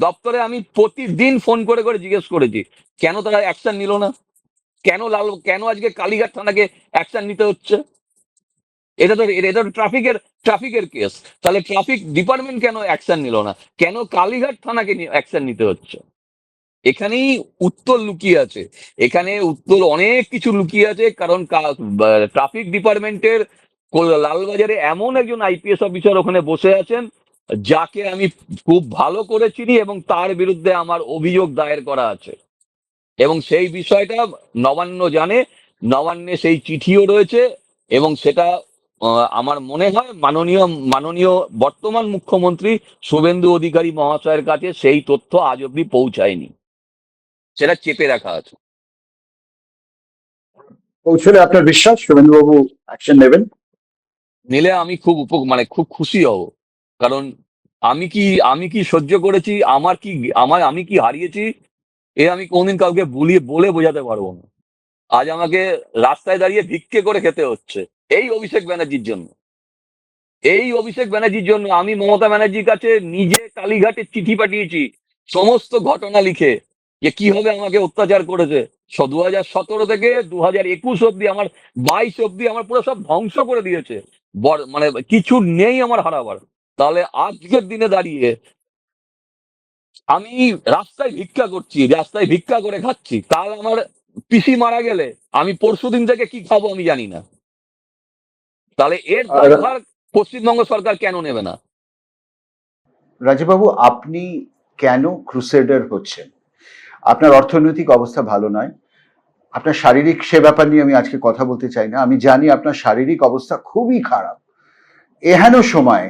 দপ্তরে আমি প্রতিদিন ফোন করে করে জিজ্ঞেস করেছি, কেন তারা অ্যাকশন নিল না? কেন আজকে কালীঘাট থানাকে অ্যাকশন নিতে হচ্ছে? এটা তো ট্রাফিকের কেস। তাহলে ট্রাফিক ডিপার্টমেন্ট কেন অ্যাকশন নিল না? কেন কালীঘাট থানাকে অ্যাকশন নিতে হচ্ছে? এখানেই উত্তর লুকিয়ে আছে। এখানে উত্তর অনেক কিছু লুকিয়ে আছে, কারণ ট্রাফিক ডিপার্টমেন্টের লালবাজারে এমন একজন আইপিএস অফিসার ওখানে বসে আছেন, যাকে আমি খুব ভালো করে চিনি, এবং তার বিরুদ্ধে আমার অভিযোগ দায়ের করা আছে। এবং সেই বিষয়টা নবান্ন জানে, নবান্নে সেই চিঠিও রয়েছে। এবং সেটা আমার মনে হয় মাননীয় মাননীয় বর্তমান মুখ্যমন্ত্রী শুভেন্দু অধিকারী মহাশয়ের কাছে সেই তথ্য আজ অব্দি পৌঁছায়নি, সেটা চেপে রাখা আছে। পৌঁছলে আপনার বিশ্বাস শুভেন্দুবাবু অ্যাকশন নেবেন? নিলে আমি খুব মানে খুব খুশি হব। কারণ আমি কি সহ্য করেছি, আমি কি হারিয়েছি, এ আমি কোনদিন কাউকে বলে বোঝাতে পারবো না। আজ আমাকে রাস্তায় দাঁড়িয়ে ভিক্ষে করে খেতে হচ্ছে এই অভিষেক ব্যানার্জির জন্য। আমি মমতা ব্যানার্জির কাছে নিজে কালীঘাটে চিঠি পাঠিয়েছি, সমস্ত ঘটনা লিখে, যে কিভাবে আমাকে অত্যাচার করেছে। 2017 থেকে 2021 অব্দি, আমার 22 অব্দি আমার পুরো সব ধ্বংস করে দিয়েছে। মানে কিছু নেই আমার হারাবার। তাহলে আজকের দিনে দাঁড়িয়ে আমি রাস্তায় ভিক্ষা করে খাচ্ছি। কাল আমার পিসি মারা গেলে আমি পরশুদিন থেকে কি খাবো আমি জানি না। তাহলে এর আর দায়ভার পশ্চিমবঙ্গ সরকার কেন নেবে না? রাজীববাবু, আপনি কেন ক্রুসেডার হচ্ছেন? আপনার অর্থনৈতিক অবস্থা ভালো নয়, আপনার শারীরিক সে ব্যাপার নিয়ে আমি আজকে কথা বলতে চাই না। আমি জানি আপনার শারীরিক অবস্থা খুবই খারাপ। এহেন সময়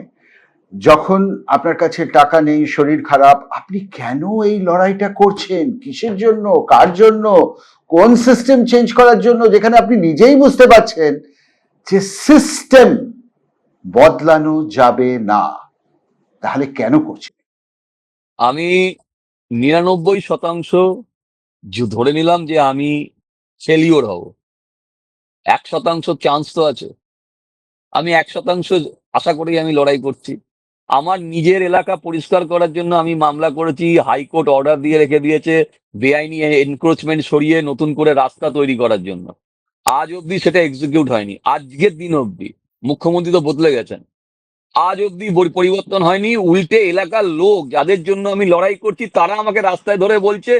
যখন আপনার কাছে টাকা নেই, শরীর খারাপ, আপনি কেন এই লড়াইটা করছেন? কিসের জন্য? কার জন্য? কোন সিস্টেম চেঞ্জ করার জন্য, যেখানে আপনি নিজেই বুঝতে পারছেন যে সিস্টেম বদলানো যাবে না? তাহলে কেন করছেন? আমি 99% ধরে নিলাম যে আমি ফেলিওর হব। 1% চান্স তো আছে। আমি 1% আশা করেই আমি লড়াই করছি। আমার নিজের এলাকা পরিষ্কার করার জন্য আমি মামলা করেছি, হাইকোর্ট অর্ডার দিয়ে রেখে দিয়েছে বেআইনি এনক্রোচমেন্ট সরিয়ে নতুন করে রাস্তা তৈরি করার জন্য। আজ অব্দি সেটা এক্সিকিউট হয়নি, আজকের দিন অব্দি। মুখ্যমন্ত্রী তো বদলে গেছেন, আজ অব্দি পরিবর্তন হয়নি। উল্টে এলাকার লোক যাদের জন্য আমি লড়াই করছি, তারা আমাকে রাস্তায় ধরে বলছে,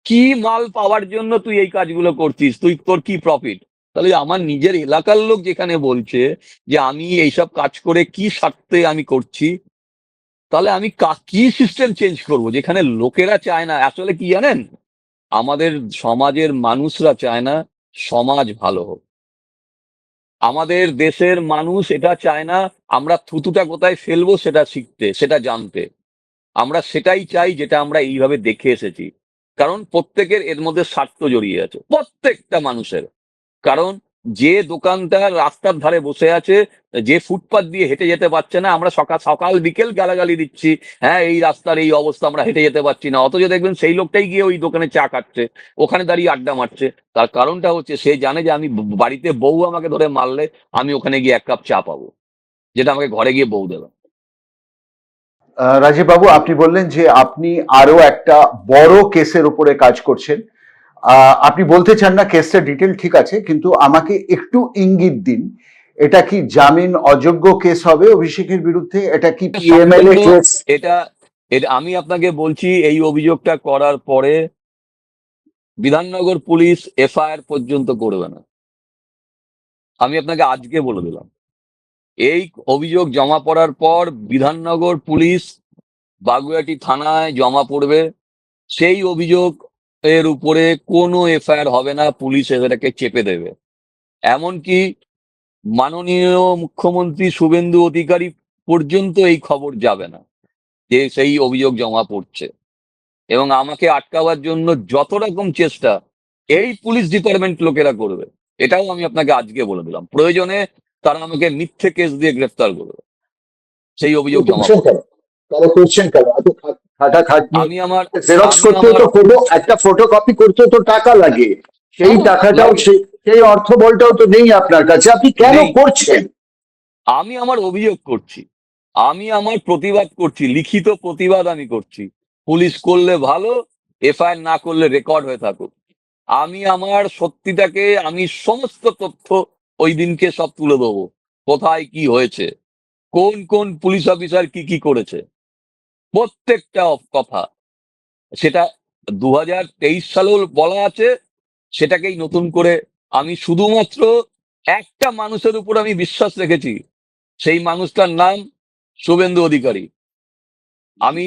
কি মাল পাওয়ার জন্য তুই এই কাজগুলো করছিস, তোর কি প্রফিট? তাহলে আমার নিজের এলাকার লোক যেখানে বলছে যে আমি এইসব কাজ করে কি স্বার্থে আমি করছি, তাহলে আমি কি সিস্টেম চেঞ্জ করব যেখানে লোকেরা চায় না? আসলে কি জানেন, আমাদের সমাজের মানুষরা চায় না সমাজ ভালো হোক। আমাদের দেশের মানুষ এটা চায় না আমরা থুতুটা কোথায় ফেলবো সেটা শিখতে, সেটা জানতে। আমরা সেটাই চাই যেটা আমরা এইভাবে দেখে এসেছি। কারণ প্রত্যেকের এর মধ্যে স্বার্থ জড়িয়ে আছে, প্রত্যেকটা মানুষের। কারণ যে দোকানদার রাস্তার ধারে বসে আছে, যে ফুটপাত দিয়ে হেঁটে যেতে পারছে না, আমরা সকাল সকাল বিকেল গালাগালি দিচ্ছি, হ্যাঁ এই রাস্তার এই অবস্থা, আমরা হেঁটে যেতে পারছি না। অথচ দেখবেন সেই লোকটাই গিয়ে ওই দোকানে চা খাচ্ছে, ওখানে দাঁড়িয়ে আড্ডা মারছে। তার কারণটা হচ্ছে সে জানে যে আমি বাড়িতে বউ আমাকে ধরে মারলে আমি ওখানে গিয়ে 1 কাপ চা পাবো, যেটা আমাকে ঘরে গিয়ে বউ দেবে। রাজীব বাবু, আপনি বললেন যে আপনি আরো একটা বড় কেসের উপরে কাজ করছেন। আপনি বলতে চান না কেসটা ডিটেল, ঠিক আছে, কিন্তু আমাকে একটু ইঙ্গিত দিন। এটা কি জামিন অযোগ্য কেস হবে অভিষেকের বিরুদ্ধে? এটা কি পিএমএলএ সম্পূর্ণ কেস? এটা এটা আমি আপনাকে বলছি, এই অভিযোগটা করার পরে বিধাননগর পুলিশ এফআইআর পর্যন্ত করবে না। আমি আপনাকে আজকে বলে দিলাম, এই অভিযোগ জমা পড়ার পর বিধাননগর পুলিশ বাগুইআটি থানায় জমা পড়বে। সেই অভিযোগ এর উপরে কোনো এফআইআর হবে না, পুলিশ এটাকে চেপে দেবে। এমনকি মাননীয় মুখ্যমন্ত্রী শুভেন্দু অধিকারী পর্যন্ত এই খবর যাবে না যে সেই অভিযোগ জমা পড়ছে। এবং আমাকে আটকাবার জন্য যত রকম চেষ্টা এই পুলিশ ডিপার্টমেন্ট লোকেরা করবে, এটাও আমি আপনাকে আজকে বলে দিলাম। প্রয়োজনে তারা আমাকে মিথ্যে কেস দিয়ে গ্রেফতার করবে সেই অভিযোগ জমা করছেন পড়বে। কেন? তাহলে করছেন কেন এত খাটাখাটনি? আমি আমার জেরক্স আমি করতে আমার তো একটা ফটোকপি করতে তো টাকা লাগে, সেই হ্যাঁ, টাকাটাও লাগে, সেই অর্থবলটাও তো নেই আপনার কাছে, আপনি কেন নেই। করছেন? আমি আমার অভিযোগ করছি, আমি আমার প্রতিবাদ করছি, লিখিত প্রতিবাদ আমি করছি। পুলিশ করলে ভালো, এফআইআর না করলে রেকর্ড হয়ে থাকুক। আমি আমার সত্যিটাকে, আমি সমস্ত তথ্য ওই দিনকে সব তুলে দেবো। কোথায় কি হয়েছে, কোন কোন পুলিশ অফিসার কি কি করেছে, প্রত্যেকটা কথা। সেটা 2023 সালেও বলা আছে, সেটাকেই নতুন করে আমি শুধুমাত্র একটা মানুষের উপর আমি বিশ্বাস রেখেছি, সেই মানুষটার নাম শুভেন্দু অধিকারী। আমি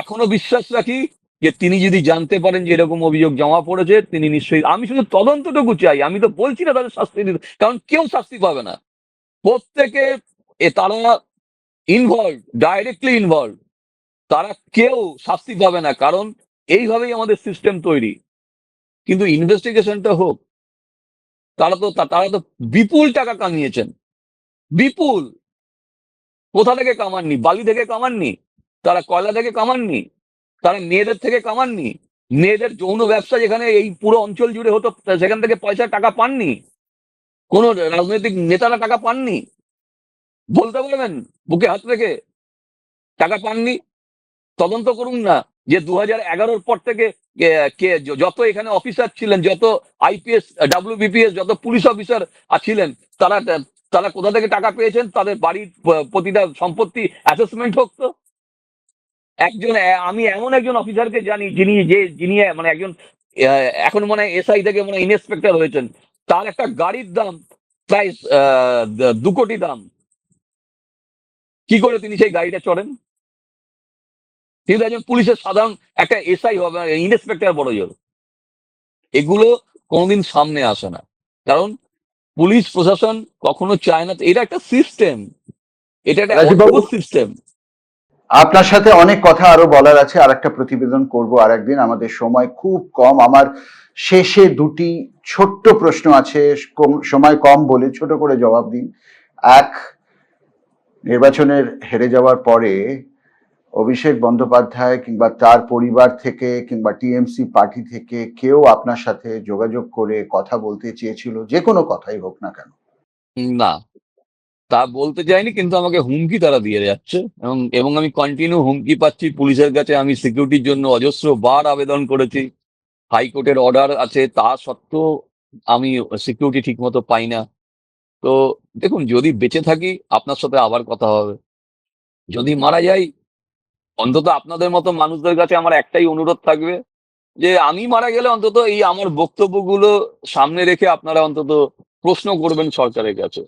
এখনো বিশ্বাস রাখি যে তিনি যদি জানতে পারেন যে এরকম অভিযোগ জমা পড়েছে, তিনি নিশ্চয়ই, আমি শুধু তদন্তটুকু চাই, আমি তো বলছি না তাদের শাস্তি দিতে, কারণ কেউ শাস্তি পাবে না। প্রত্যেকে তারা ইনভলভ, ডাইরেক্টলি ইনভলভ, তারা কেউ শাস্তি পাবে না, কারণ এইভাবেই আমাদের সিস্টেম তৈরি। কিন্তু ইনভেস্টিগেশনটা হোক। তারা তো বিপুল টাকা কামিয়েছেন, বিপুল। কোথা থেকে কামাননি? বালি থেকে কামাননি, তারা কয়লা থেকে কামাননি, তারা মেয়েদের থেকে কামাননি, মেয়েদের যৌন ব্যবসা যেখানে এই পুরো অঞ্চল জুড়ে হতো সেখান থেকে পয়সা টাকা পাননি, কোন রাজনৈতিক নেতারা টাকা পাননি, বলতে পারবেন বুকে হাত রেখে টাকা পাননি? তদন্ত করুন না যে 2011-র পর থেকে কে কে যত এখানে অফিসার ছিলেন, যত আইপিএস, ডাব্লিউবিপিএস, যত পুলিশ অফিসার ছিলেন, তারা তারা কোথা থেকে টাকা পেয়েছেন, তাদের বাড়ির প্রতিটা সম্পত্তি অ্যাসেসমেন্ট হোক তো। আমি এমন একজন অফিসারকে জানি যিনি মানে একজন এখন মনে হয় এসআই থেকে মনে হয় ইন্সপেক্টর হয়েছেন, তার একটা গাড়ির দাম প্রায় 2 কোটি দাম। কি করে তিনি সেই গাড়িটা চড়েন? তিনি তো একজন পুলিশের সাধারণ একটা এসআই হবে, ইন্সপেক্টর বড় জোর। এগুলো কোনোদিন সামনে আসে না, কারণ পুলিশ প্রশাসন কখনো চায় না। এটা একটা সিস্টেম, এটা একটা রাজীববাবু, অদ্ভুত সিস্টেম। আপনার সাথে অনেক কথা আরো বলার আছে, আর একটা প্রতিবেদন করব আর একদিন, আমাদের সময় খুব কম। আমার শেষে দুটি ছোট্ট প্রশ্ন আছে, সময় কম বলে ছোট করে জবাব দিন। এক, নির্বাচনের হেরে যাওয়ার পরে অভিষেক বন্দ্যোপাধ্যায় কিংবা তার পরিবার থেকে কিংবা টিএমসি পার্টি থেকে কেউ আপনার সাথে যোগাযোগ করে কথা বলতে চেয়েছিল, যে কোনো কথাই হোক না কেন? না, তা বলতে চাইনি, কিন্তু আমাকে হুমকি তারা দিয়ে যাচ্ছে, এবং এবং আমি কন্টিনিউ হুমকি পাচ্ছি পুলিশের কাছে। আমি সিকিউরিটির জন্য অজস্র বার আবেদন করেছি, হাইকোর্টের অর্ডার আছে, তা সত্ত্বেও আমি সিকিউরিটি ঠিক মতো পাই না। তো দেখুন, যদি বেঁচে থাকি আপনার সাথে আবার কথা হবে, যদি মারা যাই, অন্তত আপনাদের মতো মানুষদের কাছে আমার একটাই অনুরোধ থাকবে যে আমি মারা গেলে অন্তত এই আমার বক্তব্যগুলো সামনে রেখে আপনারা অন্তত প্রশ্ন করবেন সরকারের কাছে।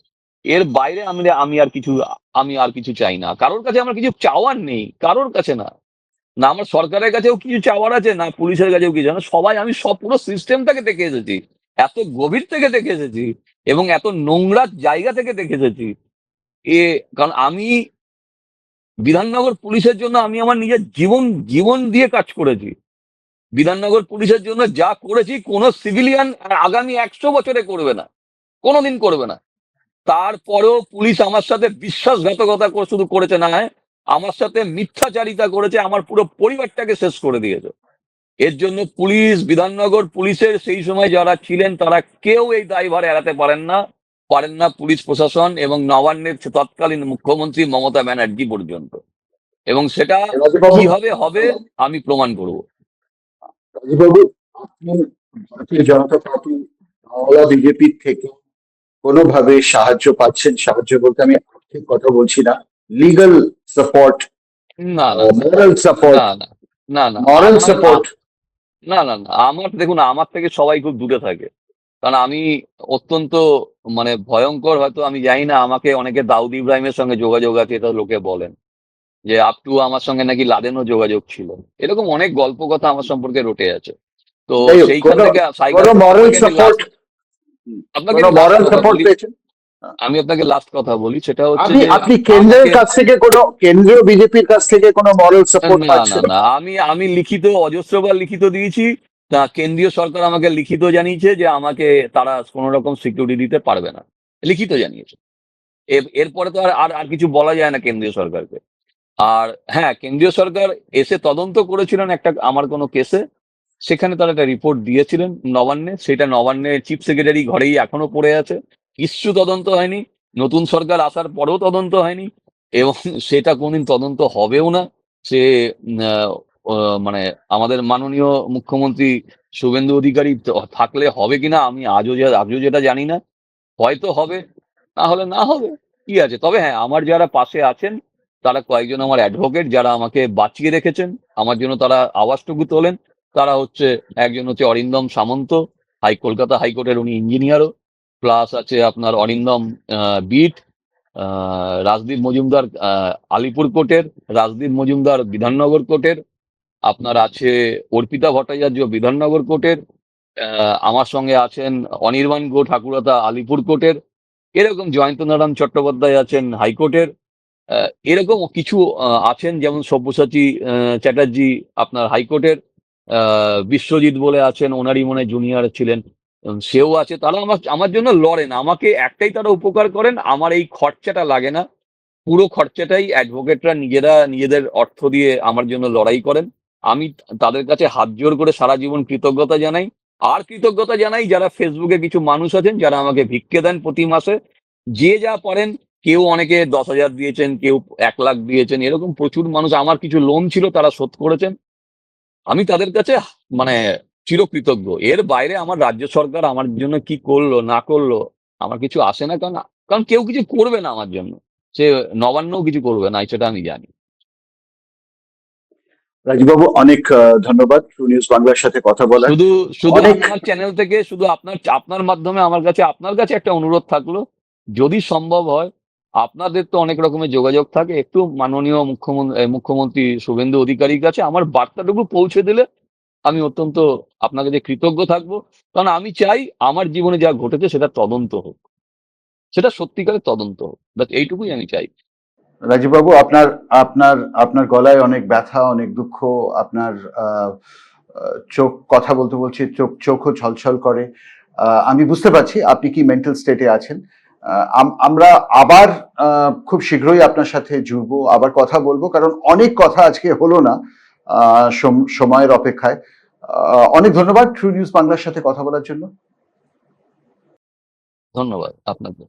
এর বাইরে আমি আর কিছু চাই না। কারোর কাছে আমার কিছু চাওয়ার নেই, কারোর কাছে না। না আমার সরকারের কাছেও কিছু চাওয়ার আছে, না পুলিশের কাছেও কিছু না। আমি সব পুরো সিস্টেমটাকে দেখে এসেছি, এত গভীর থেকে দেখে এসেছি, এবং এত নোংরা জায়গা থেকে দেখে এসেছি। কারণ আমি বিধাননগর পুলিশের জন্য আমি আমার নিজের জীবন জীবন দিয়ে কাজ করেছি। বিধাননগর পুলিশের জন্য যা করেছি কোনো সিভিলিয়ান আগামী 100 বছরে করবে না, কোনোদিন করবে না। তারপরেও পুলিশ আমার সাথে বিশ্বাসঘাতকতা শুধু করেছে না, আমার সাথে মিথ্যাচারিতা করেছে, আমার পুরো পরিবারটাকে শেষ করে দিয়েছে। এর জন্য পুলিশ, বিধাননগর পুলিশের সেই সময় যারা ছিলেন তারা কেউ এই দায়ভার এড়াতে পারেন না পুলিশ প্রশাসন এবং নবান্নের তৎকালীন মুখ্যমন্ত্রী মমতা ব্যানার্জি পর্যন্ত। এবং সেটা রাজীববাবু, কিভাবে হবে আমি প্রমাণ করব। রাজীববাবু, আপনি ভারতীয় জনতা পার্টি, বাংলা বিজেপি থেকে কোনোভাবে সাহায্য পাচ্ছেন? সাহায্য বলতে আমি আর্থিক কথা বলছি না, লিগাল সাপোর্ট, না, না, না, মোরাল সাপোর্ট, না, না, না, না, মরাল আমার সাপোর্ট? না, না, না, দেখুন, আমার থেকে সবাই খুব দূরে থাকে, কারণ আমি অত্যন্ত মানে ভয়ঙ্কর, হয়তো আমি জানি না, আমাকে অনেকে দাউদ ইব্রাহিমের সঙ্গে যোগাযোগ আছে এটা লোকে বলেন, যে আপ টু আমার সঙ্গে নাকি লাদেনও যোগাযোগ ছিল। এরকম অনেক গল্প কথা আমার সম্পর্কে রটে আছে। তো যাই হোক, সেইখান থেকে কোনো মরাল সাপোর্ট আপনাকে কোনো আমি লাস্ট মরাল কথা সাপোর্ট বলি, পেয়েছেন? আমি আপনাকে লাস্ট কথা বলি, সেটা হচ্ছে আপনি যে আপনি কেন্দ্রের আমাকে কাছ থেকে কোনো কেন্দ্রীয় বিজেপির কাছ থেকে কোনো মরাল সাপোর্ট না না পাচ্ছেন? না, আমি লিখিত অজস্রবার লিখিত দিয়েছি। তা কেন্দ্রীয় সরকার আমাকে লিখিত জানিয়েছে যে আমাকে তারা কোনো রকম সিকিউরিটি দিতে পারবে না, লিখিত জানিয়েছে। এরপরে তো আর আর আর কিছু বলা যায় না কেন্দ্রীয় সরকারকে। আর হ্যাঁ, কেন্দ্রীয় সরকার এসে তদন্ত করেছিলেন একটা আমার কোনো কেসে, সেখানে তারা একটা রিপোর্ট দিয়েছিলেন নবান্নে, সেটা নবান্নের চিফ সেক্রেটারি ঘরেই এখনো পড়ে আছে, কিচ্ছু তদন্ত হয়নি। নতুন সরকার আসার পরেও তদন্ত হয়নি, এবং সেটা কোনদিন তদন্ত হবেও না। সে মানে আমাদের মাননীয় মুখ্যমন্ত্রী শুভেন্দু অধিকারী থাকলে হবে কিনা আমি আজও যেটা জানি না। হয়তো হবে, না হলে না হবে, কি আছে। তবে হ্যাঁ, আমার যারা পাশে আছেন তারা কয়েকজন আমার অ্যাডভোকেট, যারা আমাকে বাঁচিয়ে রেখেছেন, আমার জন্য তারা আওয়াজটুকু তোলেন। তারা হচ্ছে, একজন হচ্ছে অরিন্দম সামন্ত, কলকাতা হাইকোর্টের, উনি ইঞ্জিনিয়ারও, প্লাস আছে আপনার অরিন্দম বিট, রাজদীপ মজুমদার আলিপুর কোর্টের, রাজদীপ মজুমদার বিধাননগর কোর্টের, আপনার আছে অর্পিতা ভট্টাচার্য বিধাননগর কোর্টের, আমার সঙ্গে আছেন অনির্বাণ গো ঠাকুরতা আলিপুর কোর্টের, এরকম জয়ন্ত নারায়ণ চট্টোপাধ্যায় আছেন হাইকোর্টের, এরকম কিছু আছেন, যেমন সব্যসাচী চ্যাটার্জি আপনার হাইকোর্টের, বিশ্বজিৎ বলে আছেন, ওনারই মনে হয় জুনিয়র ছিলেন, সেও আছে। তারা আমার জন্য লড়েন, আমাকে একটাই তারা উপকার করেন, আমার এই খরচাটা লাগে না। পুরো খরচাটাই অ্যাডভোকেটরা নিজেরা নিজেদের অর্থ দিয়ে আমার জন্য লড়াই করেন। আমি তাদের কাছে হাত জোর করে সারা জীবন কৃতজ্ঞতা জানাই। আর কৃতজ্ঞতা জানাই যারা ফেসবুকে কিছু মানুষ আছেন, যারা আমাকে ভিক্ষে দেন প্রতি মাসে, যে যা পারেন। কেউ অনেকে 10,000 দিয়েছেন, কেউ 1 লাখ দিয়েছেন, এরকম প্রচুর মানুষ। আমার কিছু লোন ছিল, তারা শোধ করেছেন। আমি তাদের কাছে মানে চিরকৃতজ্ঞ। এর বাইরে আমার রাজ্য সরকার আমার জন্য কি করলো না করলো আমার কিছু আসে না, কারণ কারণ কেউ কিছু করবে না আমার জন্য। সে নবান্নও কিছু করবে না, সেটা আমি জানি। রাজীববাবু, অনেক ধন্যবাদ ট্রু নিউজ বাংলার সাথে কথা বলার। শুধু শুধু অনেক আপনার চ্যানেল থেকে, শুধু আপনার আপনার মাধ্যমে আপনার কাছে একটা অনুরোধ থাকলো, যদি সম্ভব হয়, আপনাদের তো অনেক রকমের যোগাযোগ থাকে, একটু মাননীয় মুখ্যমন্ত্রী শুভেন্দু অধিকারীর কাছে আমার বার্তাটুকু পৌঁছে দিলে আমি অত্যন্ত আপনাকে যে কৃতজ্ঞ থাকবো। কারণ আমি চাই আমার জীবনে যা ঘটেছে সেটা তদন্ত হোক, সেটা সত্যিকারের তদন্ত হোক, ব্যাস এইটুকুই আমি চাই। রাজীববাবু, আপনার আপনার আপনার গলায় অনেক ব্যথা, অনেক দুঃখ। আপনার আহ, আহ, চোখ, কথা বলতে বলছি চোখও ছলছল করে। আমি বুঝতে পারছি আপনি কি মেন্টাল স্টেটে আছেন। আমরা আবার খুব শীঘ্রই আপনার সাথে জুড়বো, আবার কথা বলবো, কারণ অনেক কথা আজকে হলো না সময়ের অপেক্ষায়। অনেক ধন্যবাদ ট্রু নিউজ বাংলার সাথে কথা বলার জন্য। ধন্যবাদ আপনাকে।